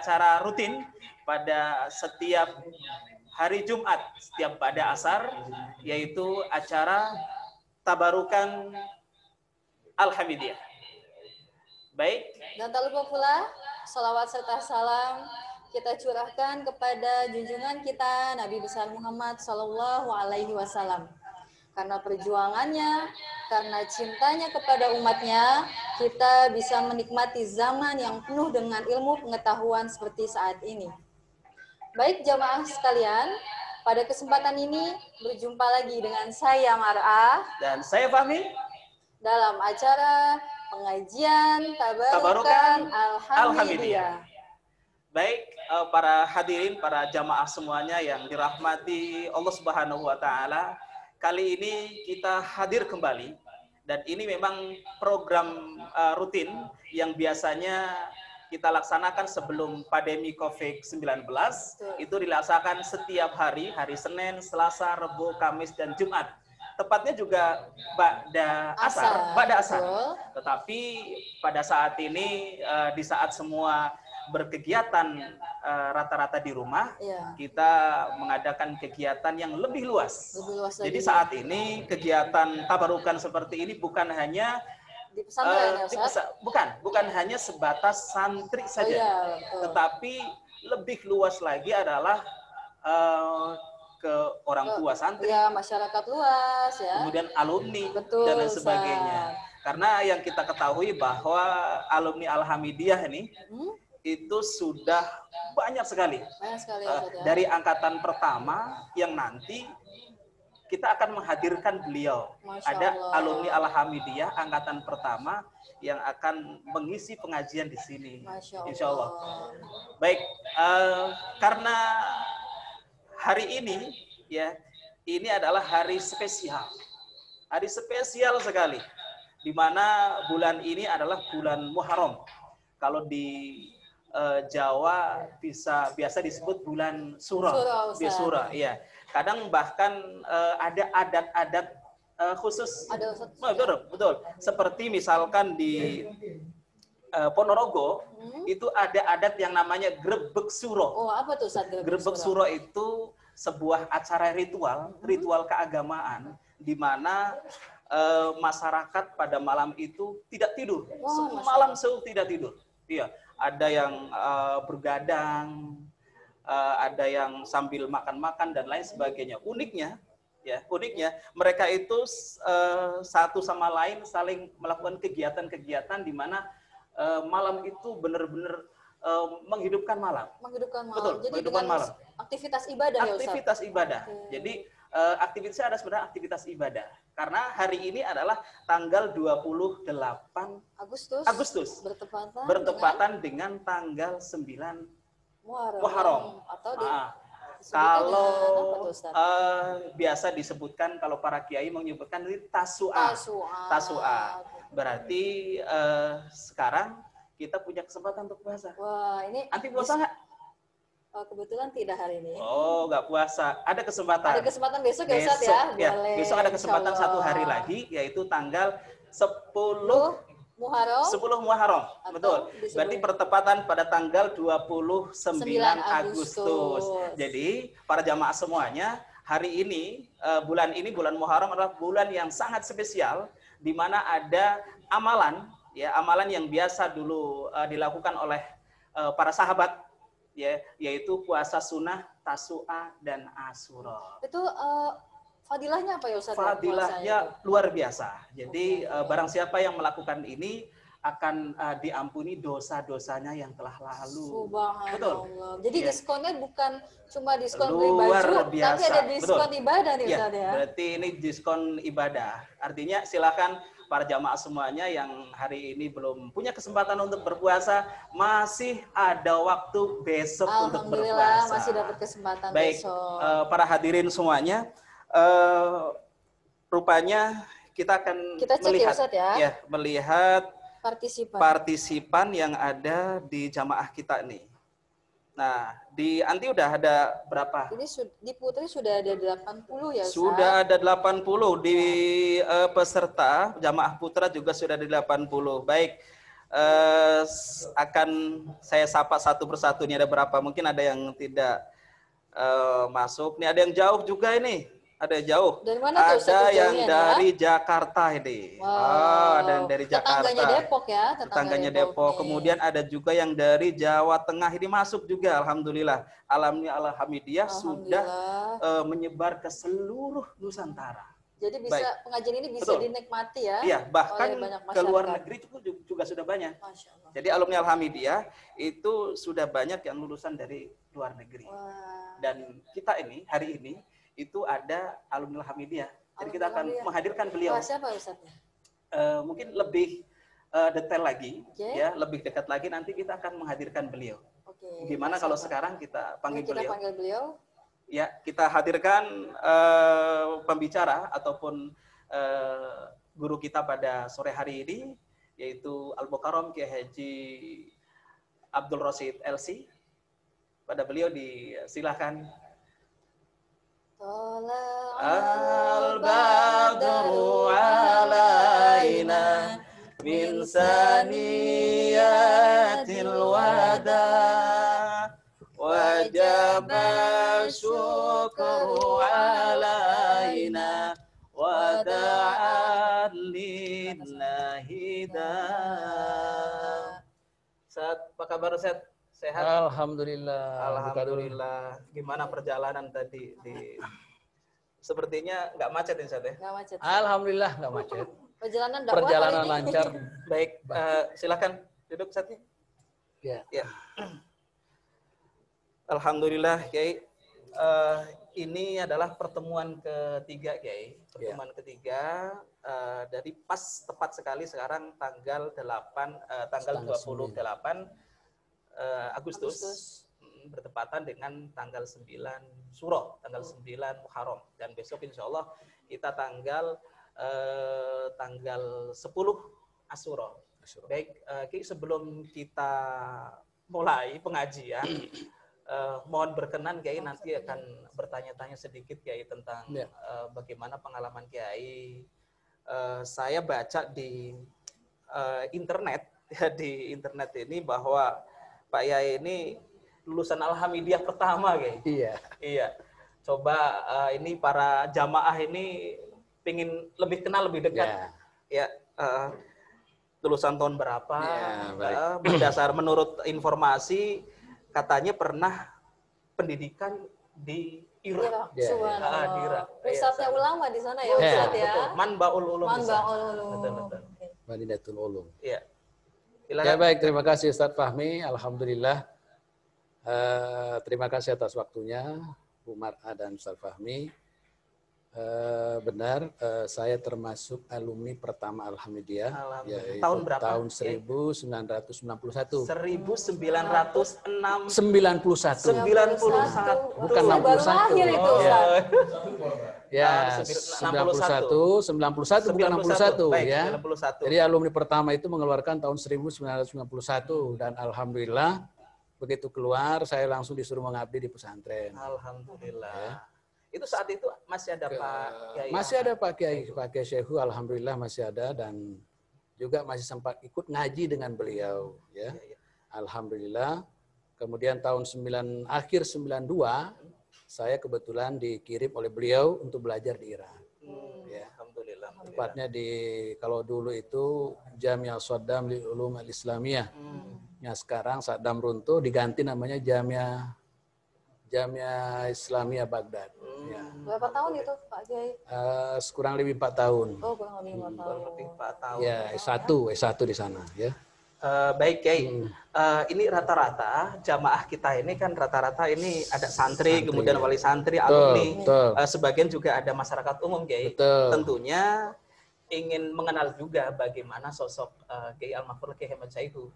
acara rutin pada setiap hari Jumat, setiap pada asar, yaitu acara Tabarukan Al-Hamidiyah. Baik. Dan tak lupa pula, salawat serta salam kita curahkan kepada junjungan kita Nabi besar Muhammad Sallallahu Alaihi Wasallam. Karena perjuangannya, karena cintanya kepada umatnya, kita bisa menikmati zaman yang penuh dengan ilmu pengetahuan seperti saat ini. Baik jamaah sekalian, pada kesempatan ini berjumpa lagi dengan saya Mar'ah dan saya Fahmi dalam acara pengajian Tabarukan Al-Hamidiyah. Baik, para hadirin, para jamaah semuanya yang dirahmati Allah Subhanahu wa taala. Kali ini kita hadir kembali dan ini memang program rutin yang biasanya kita laksanakan sebelum pandemi COVID-19. Itu dilaksanakan setiap hari Senin, Selasa, Rabu, Kamis, dan Jumat. Tepatnya juga ba'da asar. Tetapi pada saat ini di saat semua berkegiatan rata-rata di rumah, kita mengadakan kegiatan yang lebih luas. Jadi saat ini kegiatan tabarukan seperti ini bukan hanya di pesantren, bukan hanya sebatas santri saja, tetapi lebih luas lagi adalah ke orang tua santri, masyarakat luas, kemudian alumni, dan lain sebagainya. Karena yang kita ketahui bahwa alumni Al-Hamidiyah ini itu sudah banyak sekali. Dari angkatan pertama yang nanti kita akan menghadirkan beliau. Ada alumni Al-Hamidiyah angkatan pertama yang akan mengisi pengajian di sini. Insya Allah. Baik, karena hari ini ini adalah hari spesial. Hari spesial sekali. Di mana bulan ini adalah bulan Muharram. Kalau di Jawa biasa disebut bulan Suro. Iya. Kadang bahkan ada adat-adat khusus. Betul. Seperti misalkan di Ponorogo itu ada adat yang namanya Grebek Suro. Oh, apa tuh Grebek Suro itu sebuah acara ritual keagamaan di mana masyarakat pada malam itu tidak tidur. Malam tidak tidur. Iya. Ada yang bergadang, ada yang sambil makan-makan dan lain sebagainya. Uniknya mereka itu satu sama lain saling melakukan kegiatan-kegiatan di mana malam itu benar-benar menghidupkan malam. Betul, jadi menghidupkan malam. Aktivitas ibadah Aktivitas ibadah. Jadi aktivitasnya ada sebenarnya aktivitas ibadah. Karena hari ini adalah tanggal 28 Agustus bertepatan dengan tanggal 9 Muharram. Kalau biasa disebutkan, kalau para kiai menyebutkan ini Tasu'a. Berarti sekarang kita punya kesempatan untuk puasa. Wah, ini anti puasa nggak? Kebetulan tidak hari ini. Oh, nggak puasa. Ada kesempatan. Ada kesempatan besok ya, Ustaz ya? Boleh. Besok ada kesempatan satu hari lagi, yaitu tanggal 10 Muharram. Betul. Berarti pertepatan pada tanggal 29 Agustus. Jadi, para jamaah semuanya, hari ini, bulan Muharram adalah bulan yang sangat spesial, di mana ada amalan yang biasa dulu dilakukan oleh para sahabat, yaitu puasa sunnah, Tasu'a, dan Asyura. Itu fadilahnya apa ya Ustaz? Fadilahnya luar biasa. Jadi barang siapa yang melakukan ini akan diampuni dosa-dosanya yang telah lalu. Subhanallah. Betul. Jadi diskonnya bukan cuma diskon beli baju, tapi ada diskon ibadah nih Ustaz ya. Berarti ini diskon ibadah. Artinya silakan para jamaah semuanya yang hari ini belum punya kesempatan untuk berpuasa, masih ada waktu besok untuk berpuasa. Alhamdulillah masih dapat kesempatan besok. Para hadirin semuanya, rupanya kita akan melihat partisipan yang ada di jamaah kita nih. Nah, di Anti udah ada berapa? Ini di Putri sudah ada 80 ya, Ustaz? Sudah ada 80. Di peserta jamaah putra juga sudah ada 80. Baik, akan saya sapa satu persatu. Ini ada berapa? Mungkin ada yang tidak masuk. Nih ada yang jauh juga ini. Ada yang jauh. Dari mana tuh? Ada yang dari Jakarta ini. Wow. Ada yang dari Jakarta. Tetangganya Depok ya. Tetangganya Depok. Kemudian ada juga yang dari Jawa Tengah ini masuk juga. Alhamdulillah. Alhamdulillah sudah menyebar ke seluruh Nusantara. Jadi bisa pengajian ini bisa dinikmati ya. Iya, bahkan ke luar negeri juga sudah banyak. Masya Allah. Jadi alumni Alhamidiyah itu sudah banyak yang lulusan dari luar negeri. Wah. Dan kita ini hari ini itu ada alumni Alhamidiyah. Jadi kita akan menghadirkan beliau. Siapa Ustaz? Mungkin lebih detail lagi, ya, lebih dekat lagi nanti kita akan menghadirkan beliau. Gimana kalau sekarang kita panggil beliau? Kita panggil beliau. Ya, kita hadirkan pembicara ataupun guru kita pada sore hari ini, yaitu Al-Mukarram Kiai Haji Abdul Rosid LC. Pada beliau disilahkan. Al-badru alaina min saniyatil wada wajib syukru alaina wa da'an lillahi da. Ustaz, apa kabar Ustaz? Sehat? Alhamdulillah. Gimana perjalanan tadi? Sepertinya nggak macet Ustaz ya? Nggak macet. Alhamdulillah nggak macet. Perjalanan lancar. Baik, silakan duduk Ustaz. Ya. Alhamdulillah, Kiai. Ini adalah pertemuan ketiga, Kiai. Pertemuan ketiga dari tepat sekali sekarang tanggal 28 Agustus bertepatan dengan tanggal 9 Suro, tanggal 9 Muharram, dan besok insya Allah kita tanggal 10 Asyura. Baik, Kiai, sebelum kita mulai pengajian, mohon berkenan Kiai nanti akan bertanya-tanya sedikit Kiai tentang bagaimana pengalaman Kiai. Saya baca di internet ini bahwa Pak Yai ini lulusan Alhamidiyah pertama Kiai. Iya. Coba ini para jamaah ini pengen lebih kenal lebih dekat. Ya. Lulusan tahun berapa? Berdasar menurut informasi katanya pernah pendidikan di Irak. Di Irak. Pusatnya ulama di sana ya Ustaz ya. Manbaul Ulum. Betul. Madinatul Ulum. Iya. Ya baik, terima kasih Ustaz Fahmi. Alhamdulillah. Terima kasih atas waktunya Bu Mar'a dan Ustaz Fahmi. Benar, saya termasuk alumni pertama Alhamidiyah. Tahun berapa? Tahun 1991. 1991. Bukan 61. Ya, 91 bukan 61 ya. Jadi alumni pertama itu mengeluarkan tahun 1991 dan alhamdulillah begitu keluar saya langsung disuruh mengabdi di pesantren. Alhamdulillah. Ya. Itu saat itu masih ada Pak Kiai? Masih ada Pak Kiai Syekhu, alhamdulillah masih ada, dan juga masih sempat ikut ngaji dengan beliau ya. Alhamdulillah. Kemudian tahun akhir 92 saya kebetulan dikirim oleh beliau untuk belajar di Irak. Ya. Alhamdulillah. Tepatnya kalau dulu itu Jami'ah Saddam lil Ulum al-Islamiyah. Yang sekarang Saddam runtuh diganti namanya Jami'ah Islamiyah Baghdad. Ya. Berapa tahun itu Pak Kiai? Kurang lebih 4 tahun. Oh, kurang lebih 4 tahun. Ya, S1 di sana ya. Baik Kiai, ini rata-rata jamaah kita ini kan rata-rata ini ada santri kemudian wali santri, alumni, sebagian juga ada masyarakat umum Kiai. Tentunya ingin mengenal juga bagaimana sosok Kiai Al-Mahfudz Kiai Ahmad Syaihu,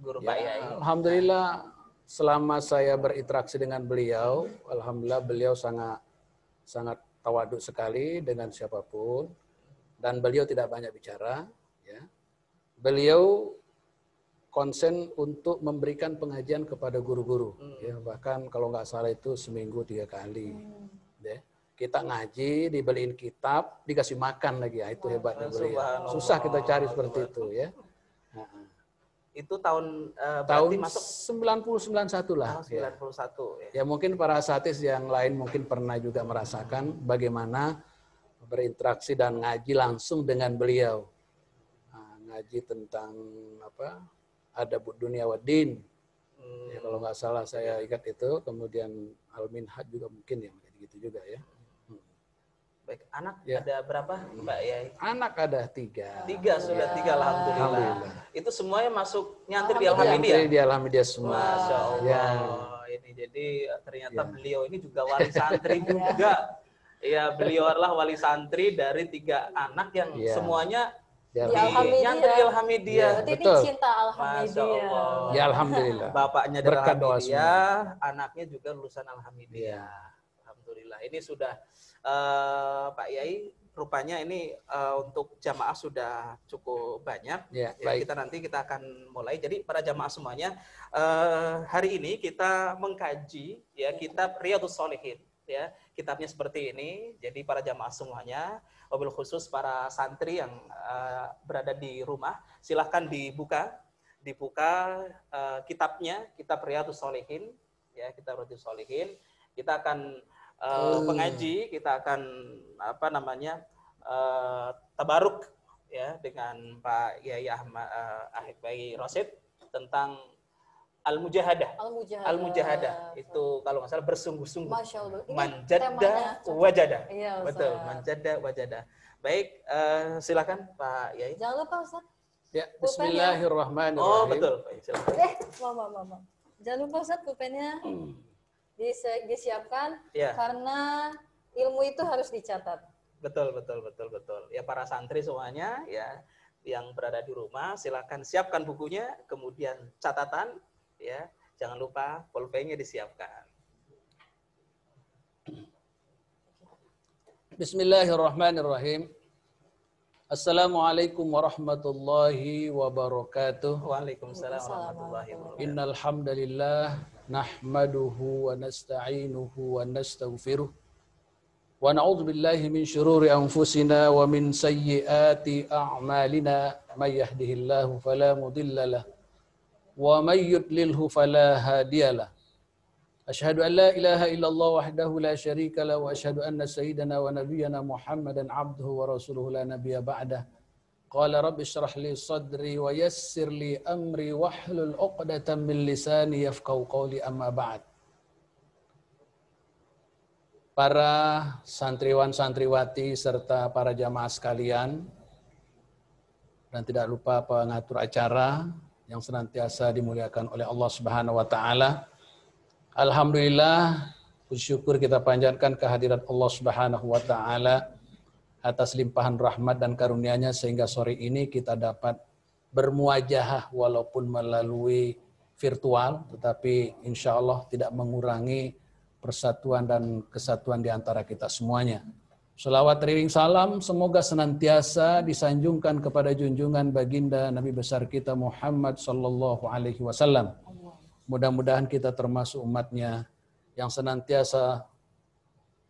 guru Pak Yai. Alhamdulillah selama saya berinteraksi dengan beliau, alhamdulillah beliau sangat tawaduk sekali dengan siapapun dan beliau tidak banyak bicara. Ya. Beliau konsen untuk memberikan pengajian kepada guru-guru, ya, bahkan kalau nggak salah itu seminggu 3 kali. Ya. Kita ngaji, dibeliin kitab, dikasih makan lagi, ya, itu hebatnya beliau. Susah kita cari seperti itu, ya. Itu tahun tahun masuk 90-91 lah. tahun 91 Ya mungkin para asatis yang lain mungkin pernah juga merasakan bagaimana berinteraksi dan ngaji langsung dengan beliau. Nah, ngaji tentang apa? Adabud dunia waddin. Ya, kalau nggak salah saya ingat itu, kemudian Al-Minhaj juga mungkin ya, gitu juga ya. Baik, anak Ya. ada berapa, Mbak Yai? Anak ada 3. 3 sudah 3, alhamdulillah. Itu semuanya masuk nyantri di Nyantri Alhamidiyah. di Alhamidiyah semua. Masya Allah. Ya. Ini jadi ternyata beliau ini juga wali santri juga. Ya, beliau adalah wali santri dari 3 anak yang semuanya di Alhamidiyah. Berarti Betul. ini cinta Alhamidiyah. Ya alhamdulillah. Bapaknya dari Berkat doa Alhamidiyah, anaknya juga lulusan Alhamidiyah. Alhamdulillah. Ini sudah Pak Yai, rupanya ini untuk jamaah sudah cukup banyak. Ya, baik. Kita akan mulai. Jadi para jamaah semuanya, hari ini kita mengkaji ya kitab Riyadhus Shalihin. Ya, kitabnya seperti ini. Jadi para jamaah semuanya, wabil khusus para santri yang berada di rumah, silahkan dibuka kitabnya, kitab Riyadhus Shalihin. Ya, kitab Riyadhus Shalihin. Kita akan pengaji, kita akan tabaruk ya dengan Pak Yai Bayi Rosid tentang Al-Mujahadah. Al-Mujahadah itu kalau nggak salah bersungguh-sungguh. Manjadda wajadah. Iya, betul, manjadda wajadah. Baik, silakan Pak Yai. Jangan lupa Ustaz. Ya, bismillahirrahmanirrahim. Oh, betul. Silakan. Mama. Jangan lupa Ustaz pulpennya disiapkan karena ilmu itu harus dicatat. Betul. Ya para santri semuanya ya yang berada di rumah silakan siapkan bukunya, kemudian catatan ya. Jangan lupa pulpennya disiapkan. Bismillahirrahmanirrahim. Assalamualaikum warahmatullahi wabarakatuh. Waalaikumsalam warahmatullahi wabarakatuh. Innal hamdalillah nahmaduhu wa nasta'inuhu wa nastaghfiruh wa na'udzu billahi min shururi anfusina wa min sayyiati a'malina may yahdihillahu fala mudilla lahu wa may yudlilhu fala hadiyalah. Asyhadu an la ilaha illallah wahdahu la syarika lahu wa asyhadu anna sayyidana wa nabiyyana Muhammadan abduhu wa rasuluhu la nabiyya ba'dah. Qala rabbi shrah li sadri wa yassir li amri wahlul 'uqdatam min lisani yafqahu qawli amma ba'd. Para santriwan santriwati serta para jamaah sekalian dan tidak lupa pengatur acara yang senantiasa dimuliakan oleh Allah Subhanahu wa taala. Alhamdulillah, puji syukur kita panjatkan kehadirat Allah Subhanahu wa taala atas limpahan rahmat dan karunia-Nya sehingga sore ini kita dapat bermuajahah walaupun melalui virtual, tetapi insya Allah tidak mengurangi persatuan dan kesatuan di antara kita semuanya. Shalawat teriring salam semoga senantiasa disanjungkan kepada junjungan baginda Nabi besar kita Muhammad sallallahu alaihi wasallam. Mudah-mudahan kita termasuk umatnya yang senantiasa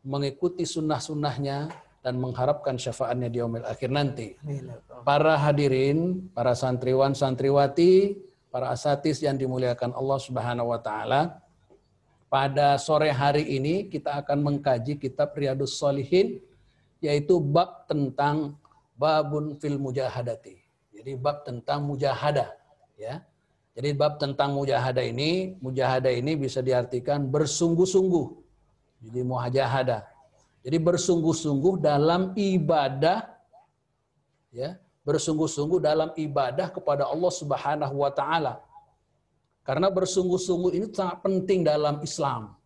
mengikuti sunnah-sunnahnya dan mengharapkan syafaatnya di yaumil akhir nanti. Para hadirin, para santriwan, santriwati, para asatis yang dimuliakan Allah Subhanahu wa taala. Pada sore hari ini kita akan mengkaji kitab Riyadhus Shalihin, yaitu bab tentang babun fil mujahadati. Jadi bab tentang mujahadah, ya. Jadi bab tentang mujahadah ini bisa diartikan bersungguh-sungguh. Jadi mujahadah. Jadi bersungguh-sungguh dalam ibadah, ya, bersungguh-sungguh dalam ibadah kepada Allah Subhanahu wa taala. Karena bersungguh-sungguh ini sangat penting dalam Islam.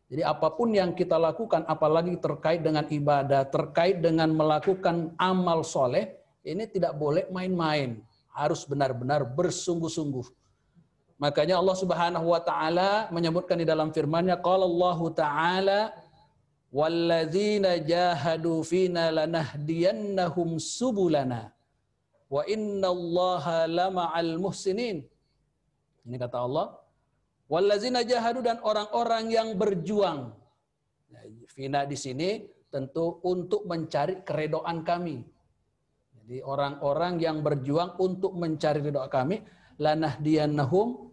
Jadi apapun yang kita lakukan, apalagi terkait dengan ibadah, terkait dengan melakukan amal soleh, ini tidak boleh main-main. Harus benar-benar bersungguh-sungguh. Makanya Allah Subhanahu wa taala menyebutkan di dalam firman-Nya, qala Allah taala walladzina jahadu fina lanahdiyannahum subulana wa innallaha lama'al muhsinin. Ini kata Allah, walladzina jahadu, dan orang-orang yang berjuang. Nah, fina di sini tentu untuk mencari keredoan kami. Jadi orang-orang yang berjuang untuk mencari ridho kami, lanahdiyannahum,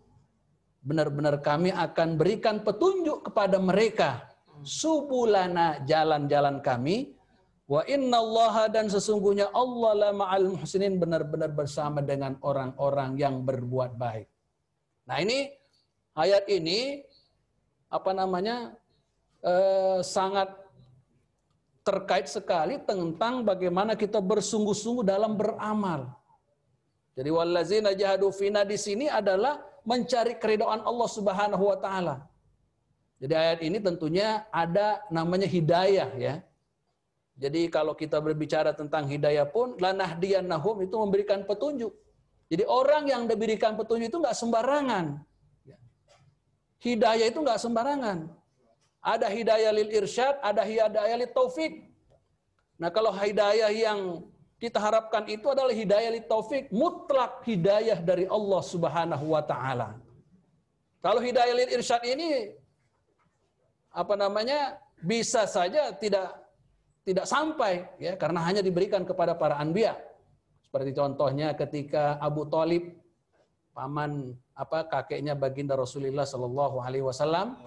benar-benar kami akan berikan petunjuk kepada mereka, subulana, jalan-jalan kami, wa innallaha, dan sesungguhnya Allah la ma'al muhsinin, benar-benar bersama dengan orang-orang yang berbuat baik. Nah, ini ayat ini sangat terkait sekali tentang bagaimana kita bersungguh-sungguh dalam beramal. Jadi wallazina jahadu fina di sini adalah mencari keridhaan Allah Subhanahu wa taala. Jadi ayat ini tentunya ada namanya hidayah ya. Jadi kalau kita berbicara tentang hidayah pun, lanahdiyannahum itu memberikan petunjuk. Jadi orang yang diberikan petunjuk itu nggak sembarangan. Hidayah itu nggak sembarangan. Ada hidayah lil irsyad, ada hidayah lil taufik. Nah, kalau hidayah yang kita harapkan itu adalah hidayah lil taufik, mutlak hidayah dari Allah Subhanahu wa taala. Kalau hidayah lil irsyad ini bisa saja tidak sampai ya, karena hanya diberikan kepada para anbiya. Seperti contohnya ketika Abu Thalib, paman kakeknya baginda Rasulullah Shallallahu alaihi wasallam,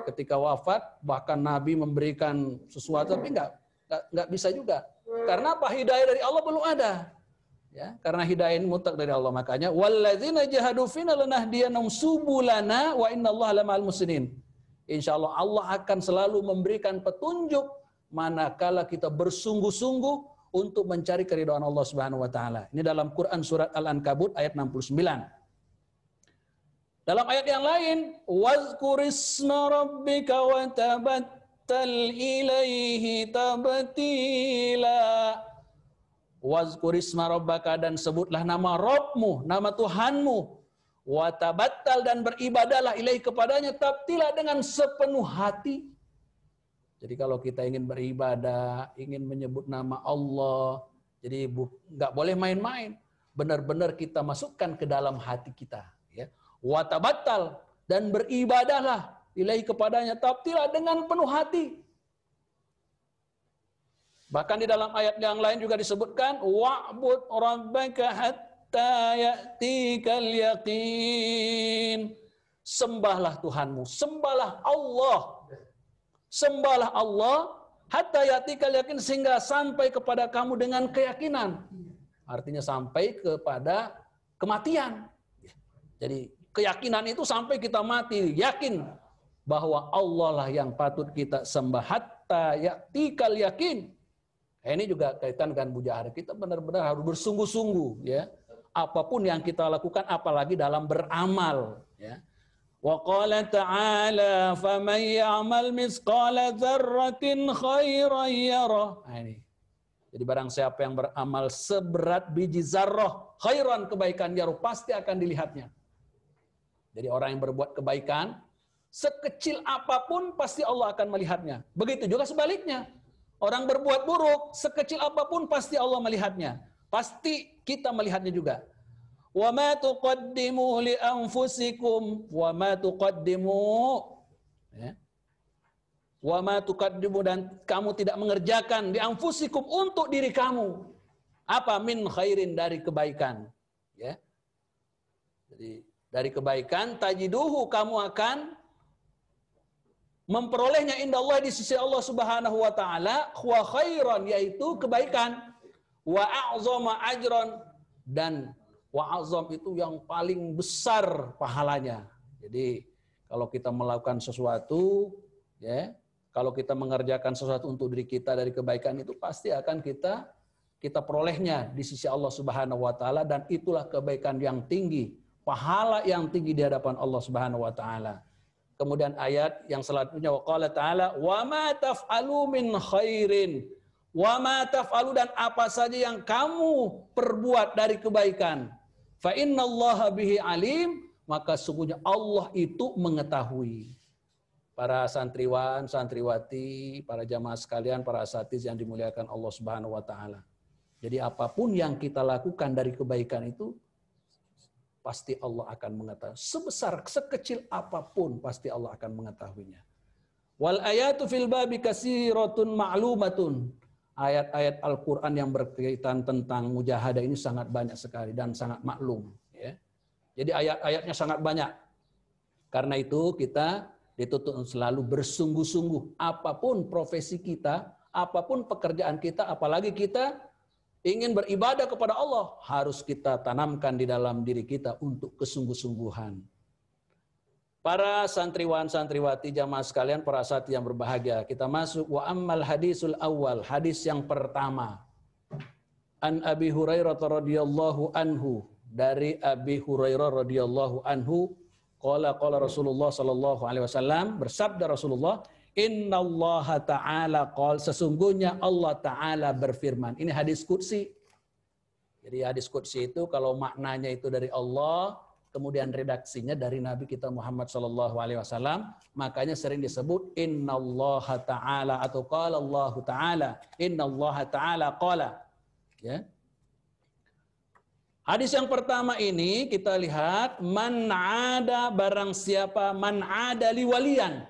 ketika wafat, bahkan Nabi memberikan sesuatu, tapi nggak bisa juga. Karena apa? Hidayah dari Allah belum ada. Ya, karena hidayah ini mutlak dari Allah. Makanya walladzina jahadu fina lanahdiyannahum subulana wa innallaha lama'al muhsinin. Insyaallah Allah akan selalu memberikan petunjuk manakala kita bersungguh-sungguh untuk mencari keridhaan Allah Subhanahu wa taala. Ini dalam Quran surat Al-Ankabut ayat 69. Dalam ayat yang lain, wazkurisma rabbika wa tabattal ilaihi tabtila. Wazkurisma rabbaka, dan sebutlah nama Rabbmu, nama Tuhanmu, wa tabattal, dan beribadahlah ilaihi kepadanya, tabtila, dengan sepenuh hati. Jadi kalau kita ingin beribadah, ingin menyebut nama Allah, jadi nggak boleh main-main. Benar-benar kita masukkan ke dalam hati kita. Ya. Wa tabattal, dan beribadahlah ilaihi kepadanya, tabtila, dengan penuh hati. Bahkan di dalam ayat yang lain juga disebutkan, wa'bud rabbaka hatta ya'tikal yaqin. Sembahlah Tuhanmu, sembahlah Allah. Sembahlah Allah hatta ya'tikal yaqin, sehingga sampai kepada kamu dengan keyakinan. Artinya sampai kepada kematian. Jadi keyakinan itu sampai kita mati, yakin bahwa Allah lah yang patut kita sembah hatta ya'tikal yaqin. Ini juga kaitan dengan mujahada. Kita benar-benar harus bersungguh-sungguh ya. Apapun yang kita lakukan, apalagi dalam beramal ya. Wa qala ta'ala faman ya'mal mithqala dzarratin khairan yarah. Nah, ini. Jadi barang siapa yang beramal seberat biji zarrah khairan, kebaikan, yarah, pasti akan dilihatnya. Jadi orang yang berbuat kebaikan sekecil apapun pasti Allah akan melihatnya. Begitu juga sebaliknya. Orang berbuat buruk, sekecil apapun pasti Allah melihatnya. Pasti kita melihatnya juga. Wa ma tuqaddimu li anfusikum wa ma tuqaddimu. Ya. Wa ma tuqaddimu, dan kamu tidak mengerjakan li anfusikum, untuk diri kamu. Apa? Min khairin, dari kebaikan. Ya. Jadi dari kebaikan, tajiduhu, kamu akan memperolehnya indallah, di sisi Allah Subhanahu wa taala, wa khairan, yaitu kebaikan, wa a'zama ajran, dan wa a'zam itu yang paling besar pahalanya. Jadi kalau kita melakukan sesuatu ya, kalau kita mengerjakan sesuatu untuk diri kita dari kebaikan, itu pasti akan kita perolehnya di sisi Allah Subhanahu wa taala, dan itulah kebaikan yang tinggi, pahala yang tinggi di hadapan Allah Subhanahu wa taala. Kemudian ayat yang selanjutnya, waqala ta'ala wa ma taf'alu min khairin, wa ma taf'alu, dan apa saja yang kamu perbuat dari kebaikan, fa innallaha bihi alim, maka sungguhnya Allah itu mengetahui. Para santriwan, santriwati, para jamaah sekalian, para asatiz yang dimuliakan Allah Subhanahu wa taala. Jadi apapun yang kita lakukan dari kebaikan itu pasti Allah akan mengetahui. Sebesar, sekecil apapun pasti Allah akan mengetahuinya. Wal ayatu fil babi katsiratun ma'lumatun. Ayat-ayat Al-Qur'an yang berkaitan tentang mujahadah ini sangat banyak sekali dan sangat maklum. Jadi ayat-ayatnya sangat banyak. Karena itu kita dituntut selalu bersungguh-sungguh. Apapun profesi kita, apapun pekerjaan kita, apalagi kita ingin beribadah kepada Allah, harus kita tanamkan di dalam diri kita untuk kesungguh-sungguhan. Para santriwan santriwati jamaah sekalian, para saat yang berbahagia, kita masuk wa ammal hadisul awal, hadis yang pertama. An Abi Hurairah radhiyallahu anhu, dari Abi Hurairah radhiyallahu anhu, qala Rasulullah sallallahu alaihi wasallam, bersabda Rasulullah, innallaha ta'ala qala, sesungguhnya Allah taala berfirman. Ini hadis qudsi. Jadi hadis qudsi itu kalau maknanya itu dari Allah, kemudian redaksinya dari Nabi kita Muhammad sallallahu alaihi wasallam, makanya sering disebut innallaha ta'ala atau qala Allah taala, innallaha ta'ala qala. Ya. Hadis yang pertama ini kita lihat, man ada, barang siapa, man ada li waliyan.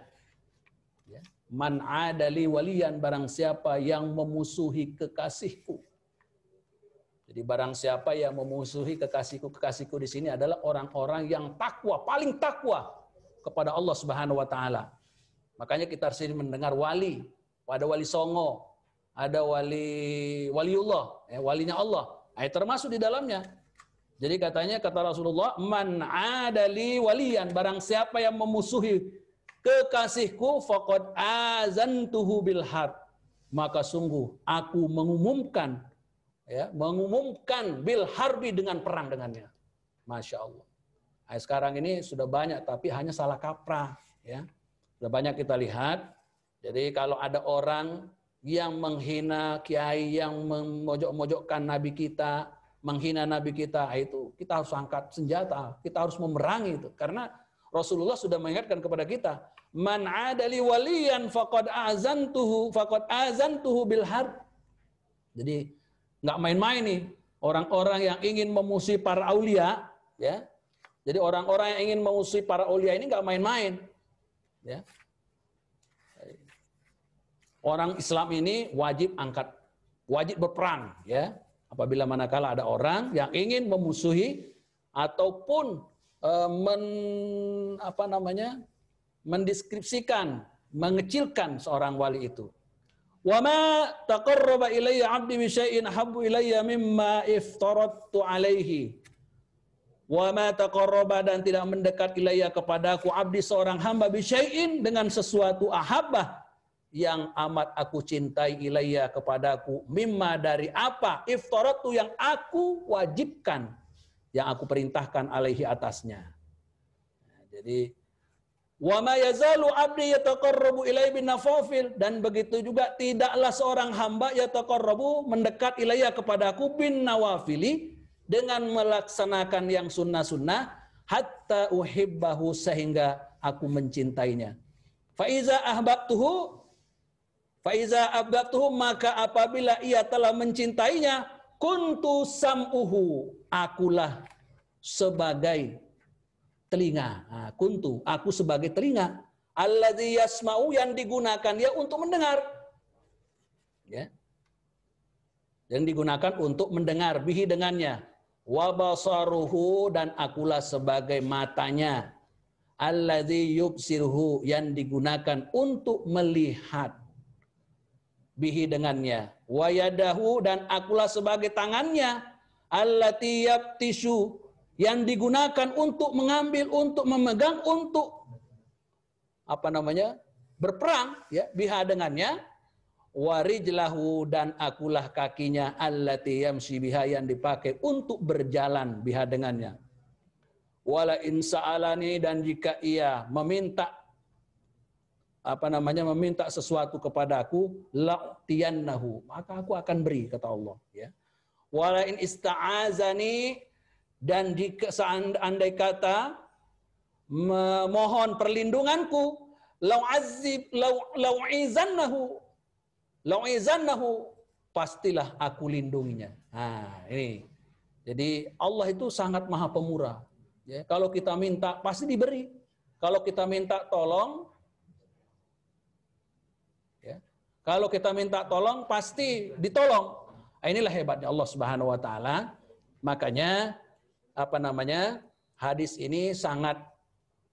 Ya. Man ada li waliyan, barang siapa yang memusuhi kekasihku. Jadi barang siapa yang memusuhi kekasihku, kekasihku di sini adalah orang-orang yang takwa, paling takwa kepada Allah Subhanahu wa taala. Makanya kita sering mendengar wali, ada wali songo, ada waliullah, walinya Allah. Termasuk di dalamnya. Jadi katanya, kata Rasulullah, man adali waliyan, barang siapa yang memusuhi kekasihku, faqad azantuhu bil harb, maka sungguh aku mengumumkan, ya, mengumumkan bil harbi, dengan perang dengannya. Masya Allah. Sekarang ini sudah banyak, tapi hanya salah kaprah, ya. Sudah banyak kita lihat. Jadi kalau ada orang yang menghina kiai, yang memojok-mojokkan nabi kita, menghina nabi kita, itu kita harus angkat senjata, kita harus memerangi itu. Karena Rasulullah sudah mengingatkan kepada kita, man adali waliyan faqad azantuhu bil harb. Jadi nggak main-main nih orang-orang yang ingin memusuhi para aulia, ya. Jadi orang-orang yang ingin memusuhi para aulia ini nggak main-main, ya. Orang Islam ini wajib berperang, ya. Apabila manakala ada orang yang ingin memusuhi ataupun mendeskripsikan, mengecilkan seorang wali itu. Wa ma taqarraba ilayya 'abdi bi syai'in habbu ilayya mimma iftaradtu alaihi. Wa ma taqarraba, dan tidak mendekat ilayya kepadaku, abdi seorang hamba, bi syai'in, dengan sesuatu, ahabbah, yang amat aku cintai, ilayya kepadaku, mimma, dari apa, iftaratu, yang aku wajibkan, yang aku perintahkan, alaihi, atasnya. Jadi wa ma yazalu abdi yataqarrabu ilayya bin nawafil, dan begitu juga tidaklah seorang hamba yataqarrabu, mendekat, ilayya kepadaku, bin nawafili, dengan melaksanakan yang sunnah-sunnah, hatta uhibbahu, sehingga aku mencintainya. Faiza ahbabtuhu, maka apabila ia telah mencintainya, kuntu sam'uhu, akulah sebagai telinga. Aku sebagai telinga. Alladzi yasma'u, yang digunakan dia untuk mendengar. Ya. Yang digunakan untuk mendengar, bihi, dengannya. Wa basaruhu, dan akulah sebagai matanya. Alladzi yubsiruhu, yang digunakan untuk melihat, bihi, dengannya. Wa yadahu, dan akulah sebagai tangannya. Allati yabtishu, yang digunakan untuk mengambil, untuk memegang, untuk berperang, ya, biha, dengannya. Wa rijlahu, dan akulah kakinya, allati yamshi biha, yang dipakai untuk berjalan, biha, dengannya. Wala in sa'alani, dan jika ia meminta meminta sesuatu kepadaku, la'tiyannahu, maka aku akan beri, kata Allah, ya. Wala in ista'azani, dan jika seandai kata memohon perlindunganku, lau'izannahu, pastilah aku lindunginya. Nah, ini. Jadi Allah itu sangat maha pemurah, ya. Kalau kita minta pasti diberi. Kalau kita minta tolong, kalau kita minta tolong, pasti ditolong. Inilah hebatnya Allah Subhanahu wa taala. Makanya hadis ini sangat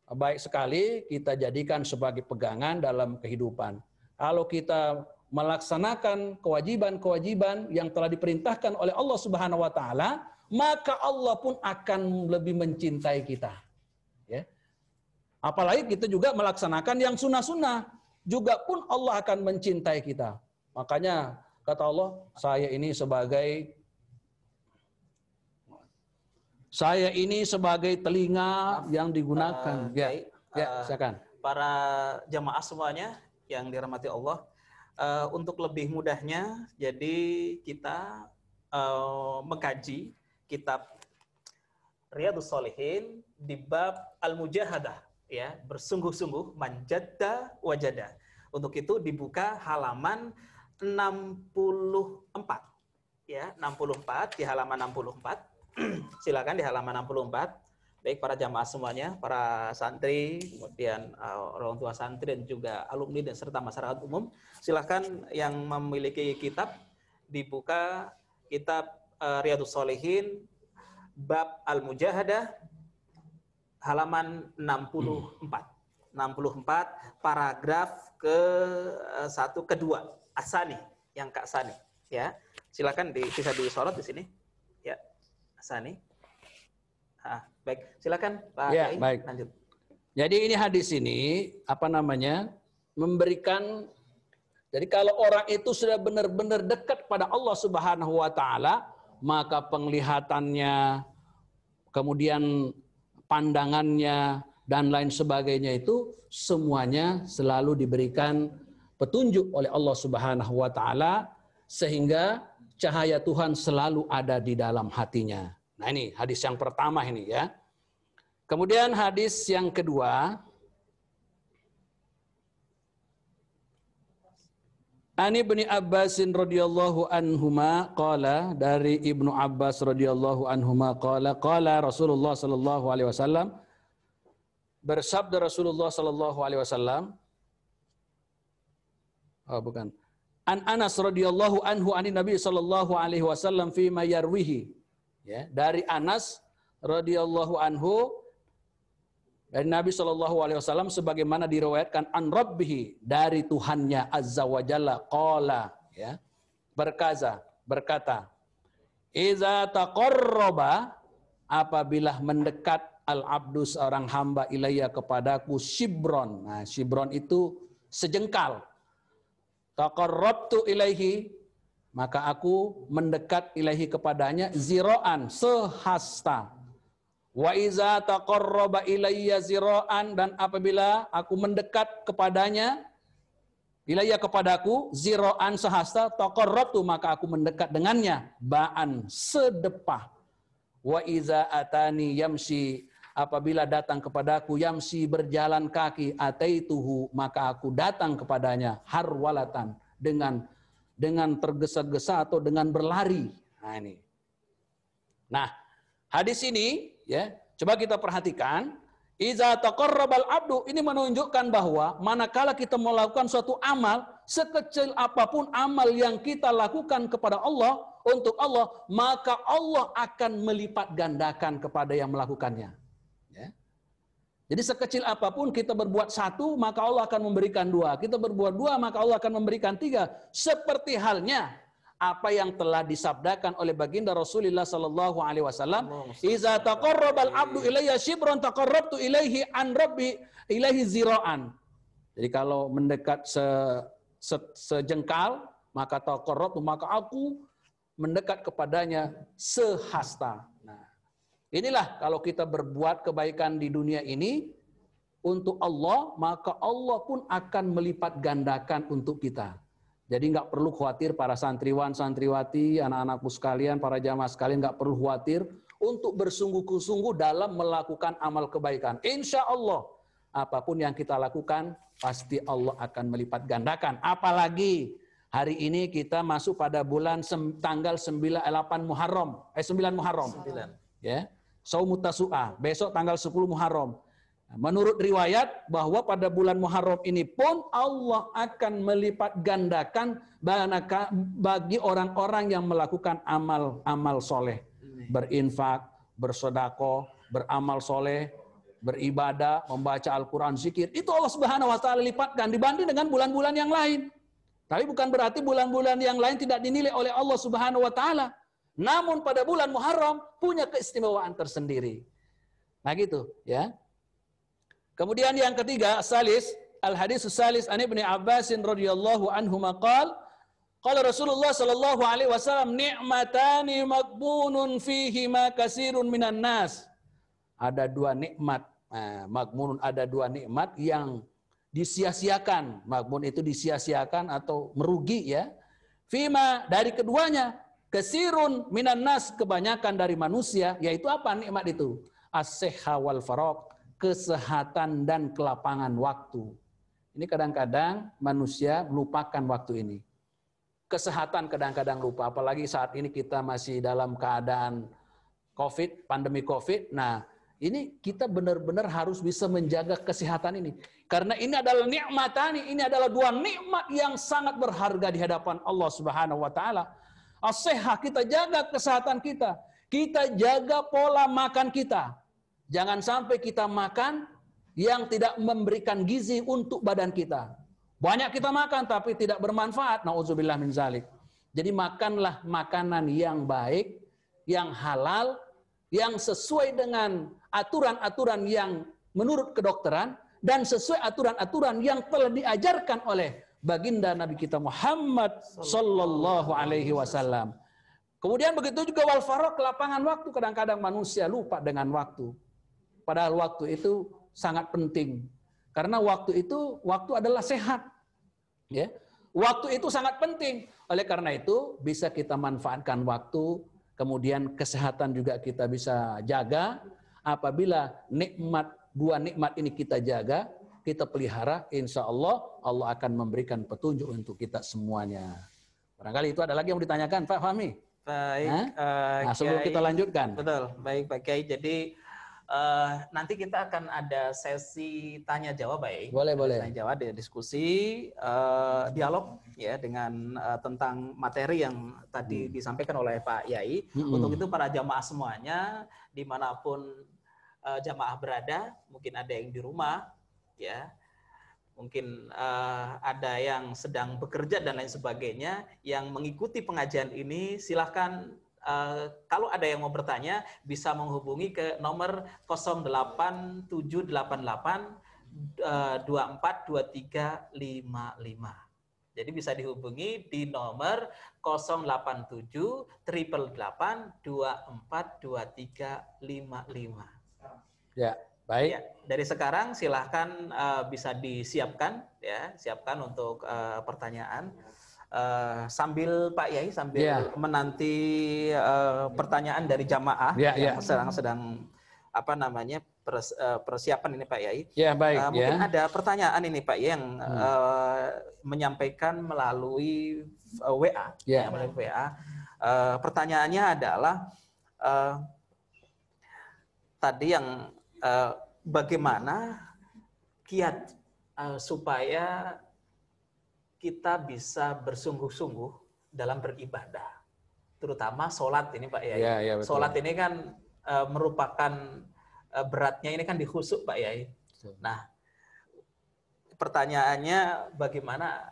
baik sekali kita jadikan sebagai pegangan dalam kehidupan. Kalau kita melaksanakan kewajiban-kewajiban yang telah diperintahkan oleh Allah Subhanahu wa taala, maka Allah pun akan lebih mencintai kita. Ya. Apalagi kita juga melaksanakan yang sunnah-sunnah, juga pun Allah akan mencintai kita. Makanya kata Allah, saya ini sebagai telinga yang digunakan. Silakan. Para jamaah semuanya yang dirahmati Allah, untuk lebih mudahnya, jadi kita mengkaji kitab Riyadhus Shalihin di bab Al-Mujahadah, ya, bersungguh-sungguh, manjadda wajada. Untuk itu dibuka halaman 64, ya, 64, di halaman 64. Silakan di halaman 64. Baik para jamaah semuanya, para santri, kemudian orang tua santri dan juga alumni dan serta masyarakat umum, silakan yang memiliki kitab dibuka kitab Riyadhus Shalihin bab Al-Mujahadah halaman 64. 64 paragraf ke-1 ke-2 Asani, yang Kak Sani, ya. Silakan bisa disorot di sini. Ya, Asani. Baik, silakan Pak Ya, Kiai, baik. lanjut. Jadi ini hadis ini memberikan, jadi kalau orang itu sudah benar-benar dekat pada Allah Subhanahu wa taala, maka penglihatannya, kemudian pandangannya dan lain sebagainya itu semuanya selalu diberikan petunjuk oleh Allah Subhanahu wa taala, sehingga cahaya Tuhan selalu ada di dalam hatinya. Nah, ini hadis yang pertama ini, ya. Kemudian hadis yang kedua, Ani bin Abbasin radhiyallahu anhuma qala, dari Ibnu Abbas radhiyallahu anhuma qala Rasulullah sallallahu alaihi wasallam, bersabda Rasulullah sallallahu alaihi wasallam, An Anas radhiyallahu anhu anin Nabi sallallahu alaihi wasallam fi ma yarwihi, ya, dari Anas radhiyallahu anhu dari Nabi sallallahu alaihi wasallam sebagaimana diriwayatkan an Rabbihi, dari Tuhannya azza wa jalla, qala, ya, berkata, iza taqarraba, apabila mendekat al-abdu seorang hamba ilayya kepadaku shibron. Nah, shibron itu sejengkal. Taqarrabtu ilaihi, maka aku mendekat ilaihi kepadanya ziro'an, sehasta. Wa iza taqarraba ilayya ziro'an, dan apabila aku mendekat kepadanya, ilayya kepadaku ziro'an, sehasta, taqarrabtu, maka aku mendekat dengannya ba'an, sedepah. Wa iza atani yamsi, apabila datang kepadaku yamsi, berjalan kaki, ataituhu, maka aku datang kepadanya harwalatan, dengan tergesa-gesa atau dengan berlari. Nah, ini. Nah, hadis ini, ya, coba kita perhatikan, iza taqarrabal abdu, ini menunjukkan bahwa manakala kita melakukan suatu amal, sekecil apapun amal yang kita lakukan kepada Allah, untuk Allah, maka Allah akan melipat gandakan kepada yang melakukannya. Ya. Jadi sekecil apapun kita berbuat satu, maka Allah akan memberikan dua. Kita berbuat dua, maka Allah akan memberikan tiga. Seperti halnya apa yang telah disabdakan oleh baginda Rasulullah sallallahu alaihi wasallam, iza taqarrabal abdu ilayya shibran taqarrabtu ilaihi an rabbi ilaihi zira'an. Jadi kalau mendekat sejengkal, maka taqarrabtu, maka aku mendekat kepadanya sehasta. Nah, inilah kalau kita berbuat kebaikan di dunia ini untuk Allah, maka Allah pun akan melipat gandakan untuk kita. Jadi nggak perlu khawatir para santriwan, santriwati, anak-anakku sekalian, para jamaah sekalian, nggak perlu khawatir untuk bersungguh-sungguh dalam melakukan amal kebaikan. Insya Allah, apapun yang kita lakukan, pasti Allah akan melipat gandakan. Apalagi hari ini kita masuk pada bulan tanggal 9 Muharram. Ya. Shaumut Tasu'ah, besok tanggal 10 Muharram. Menurut riwayat bahwa pada bulan Muharram ini pun Allah akan melipat gandakan bagi orang-orang yang melakukan amal soleh, berinfak, bersedekah, beramal soleh, beribadah, membaca Al-Quran, zikir, itu Allah Subhanahu wa Ta'ala lipatkan dibanding dengan bulan-bulan yang lain. Tapi bukan berarti bulan-bulan yang lain tidak dinilai oleh Allah Subhanahu wa Ta'ala. Namun pada bulan Muharram punya keistimewaan tersendiri. Nah gitu ya. Kemudian yang ketiga, salis, al-hadis salis an Ibnu Abbas radhiyallahu anhu maqal, qala Rasulullah sallallahu alaihi wasallam, ni'matani maghbunun fihi ma katsirun minan nas. Ada dua nikmat, maghbunun, ada dua nikmat yang disia-siakan. Maghbun itu disia-siakan atau merugi ya. Fima, dari keduanya, katsirun minan nas, kebanyakan dari manusia, yaitu apa nikmat itu? As-sihha wal faraq, kesehatan dan kelapangan waktu. Ini kadang-kadang manusia melupakan waktu ini. Kesehatan kadang-kadang lupa, apalagi saat ini kita masih dalam keadaan COVID, pandemi COVID. Nah, ini kita benar-benar harus bisa menjaga kesehatan ini. Karena ini adalah nikmatani, ini adalah dua nikmat yang sangat berharga di hadapan Allah Subhanahu wa Ta'ala. As-sihha, kita jaga kesehatan kita. Kita jaga pola makan kita. Jangan sampai kita makan yang tidak memberikan gizi untuk badan kita. Banyak kita makan tapi tidak bermanfaat. Nauzubillah min zalik. Jadi makanlah makanan yang baik, yang halal, yang sesuai dengan aturan-aturan yang menurut kedokteran dan sesuai aturan-aturan yang telah diajarkan oleh baginda Nabi kita Muhammad sallallahu alaihi wasallam. Kemudian begitu juga wal faraq, kelapangan waktu. Kadang-kadang manusia lupa dengan waktu. Padahal waktu itu sangat penting. Karena waktu itu, waktu adalah sehat. Ya. Waktu itu sangat penting. Oleh karena itu, bisa kita manfaatkan waktu, kemudian kesehatan juga kita bisa jaga. Apabila nikmat, dua nikmat ini kita jaga, kita pelihara, insya Allah, Allah akan memberikan petunjuk untuk kita semuanya. Barangkali itu ada lagi yang ditanyakan, Pak Fahmi? Baik. Nah, sebelum kita lanjutkan. Betul, baik Pak Kiai. Jadi nanti kita akan ada sesi tanya jawab, baik. Boleh. Tanya jawab, diskusi, dialog ya dengan tentang materi yang tadi disampaikan oleh Pak Yai. Untuk itu para jamaah semuanya, dimanapun jamaah berada, mungkin ada yang di rumah, ya, mungkin ada yang sedang bekerja dan lain sebagainya, yang mengikuti pengajian ini, silahkan. Kalau ada yang mau bertanya, bisa menghubungi ke nomor 08788 242355. Jadi bisa dihubungi di nomor 087 888 242355. Ya, baik. Ya, dari sekarang silahkan bisa disiapkan, ya, siapkan untuk pertanyaan. Sambil Pak Yai menanti pertanyaan dari jamaah yang sedang apa namanya persiapan ini Pak Yai. Ya, baik. Mungkin ada pertanyaan ini Pak Yai yang menyampaikan melalui WA. Ya. Melalui WA. Pertanyaannya adalah tadi yang bagaimana kiat supaya kita bisa bersungguh-sungguh dalam beribadah, terutama sholat ini Pak Yai. Ya, sholat ini kan merupakan beratnya ini kan di khusyuk Pak Yai. Nah, pertanyaannya bagaimana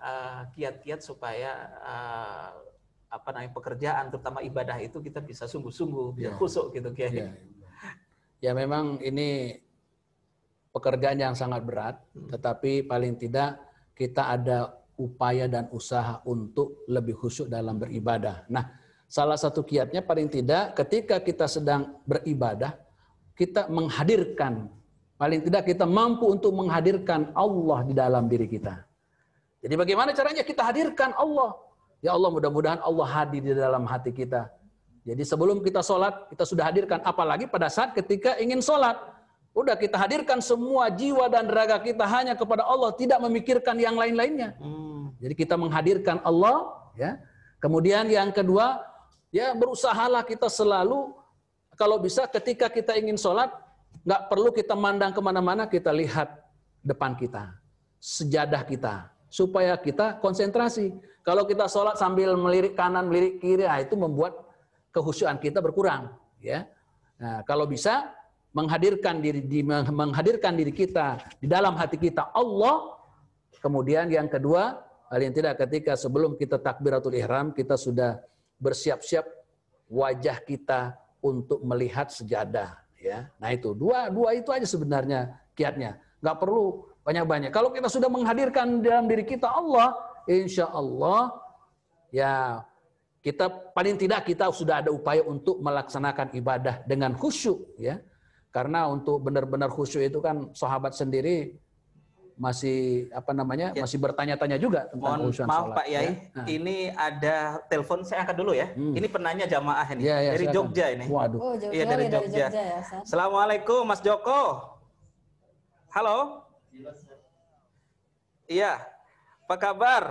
kiat-kiat supaya apa namanya pekerjaan, terutama ibadah itu kita bisa sungguh-sungguh, bisa khusyuk gitu Kiai. Ya memang ini pekerjaan yang sangat berat, tetapi paling tidak kita ada upaya dan usaha untuk lebih khusyuk dalam beribadah. Nah, salah satu kiatnya paling tidak ketika kita sedang beribadah, kita menghadirkan, paling tidak kita mampu untuk menghadirkan Allah di dalam diri kita. Jadi bagaimana caranya kita hadirkan Allah? Ya Allah, mudah-mudahan Allah hadir di dalam hati kita. Jadi sebelum kita sholat, kita sudah hadirkan. Apalagi pada saat ketika ingin sholat. Udah kita hadirkan semua jiwa dan raga kita hanya kepada Allah, tidak memikirkan yang lain-lainnya. Jadi kita menghadirkan Allah, ya. Kemudian yang kedua, ya berusahalah kita selalu, kalau bisa ketika kita ingin sholat, nggak perlu kita mandang kemana-mana, kita lihat depan kita, sejadah kita, supaya kita konsentrasi. Kalau kita sholat sambil melirik kanan, melirik kiri, itu membuat kehusyuan kita berkurang, ya. Nah, kalau bisa menghadirkan diri kita di dalam hati kita Allah. Kemudian yang kedua, paling tidak ketika sebelum kita takbiratul ihram, kita sudah bersiap-siap wajah kita untuk melihat sejadah. Ya, nah itu dua itu aja sebenarnya kiatnya. Nggak perlu banyak-banyak. Kalau kita sudah menghadirkan dalam diri kita Allah, insya Allah ya kita paling tidak kita sudah ada upaya untuk melaksanakan ibadah dengan khusyuk ya. Karena untuk benar-benar khusyuk itu kan sahabat sendiri masih masih bertanya-tanya juga tentang khusyuk maaf sholat. Pak Yai, ya. Ini ada telepon, saya angkat dulu ya. Ini penanya jamaah ini dari silakan. Jogja ini. Waduh. Oh, iya dari Jogja. Ya, Assalamualaikum Mas Joko. Halo. Iya. Apa kabar?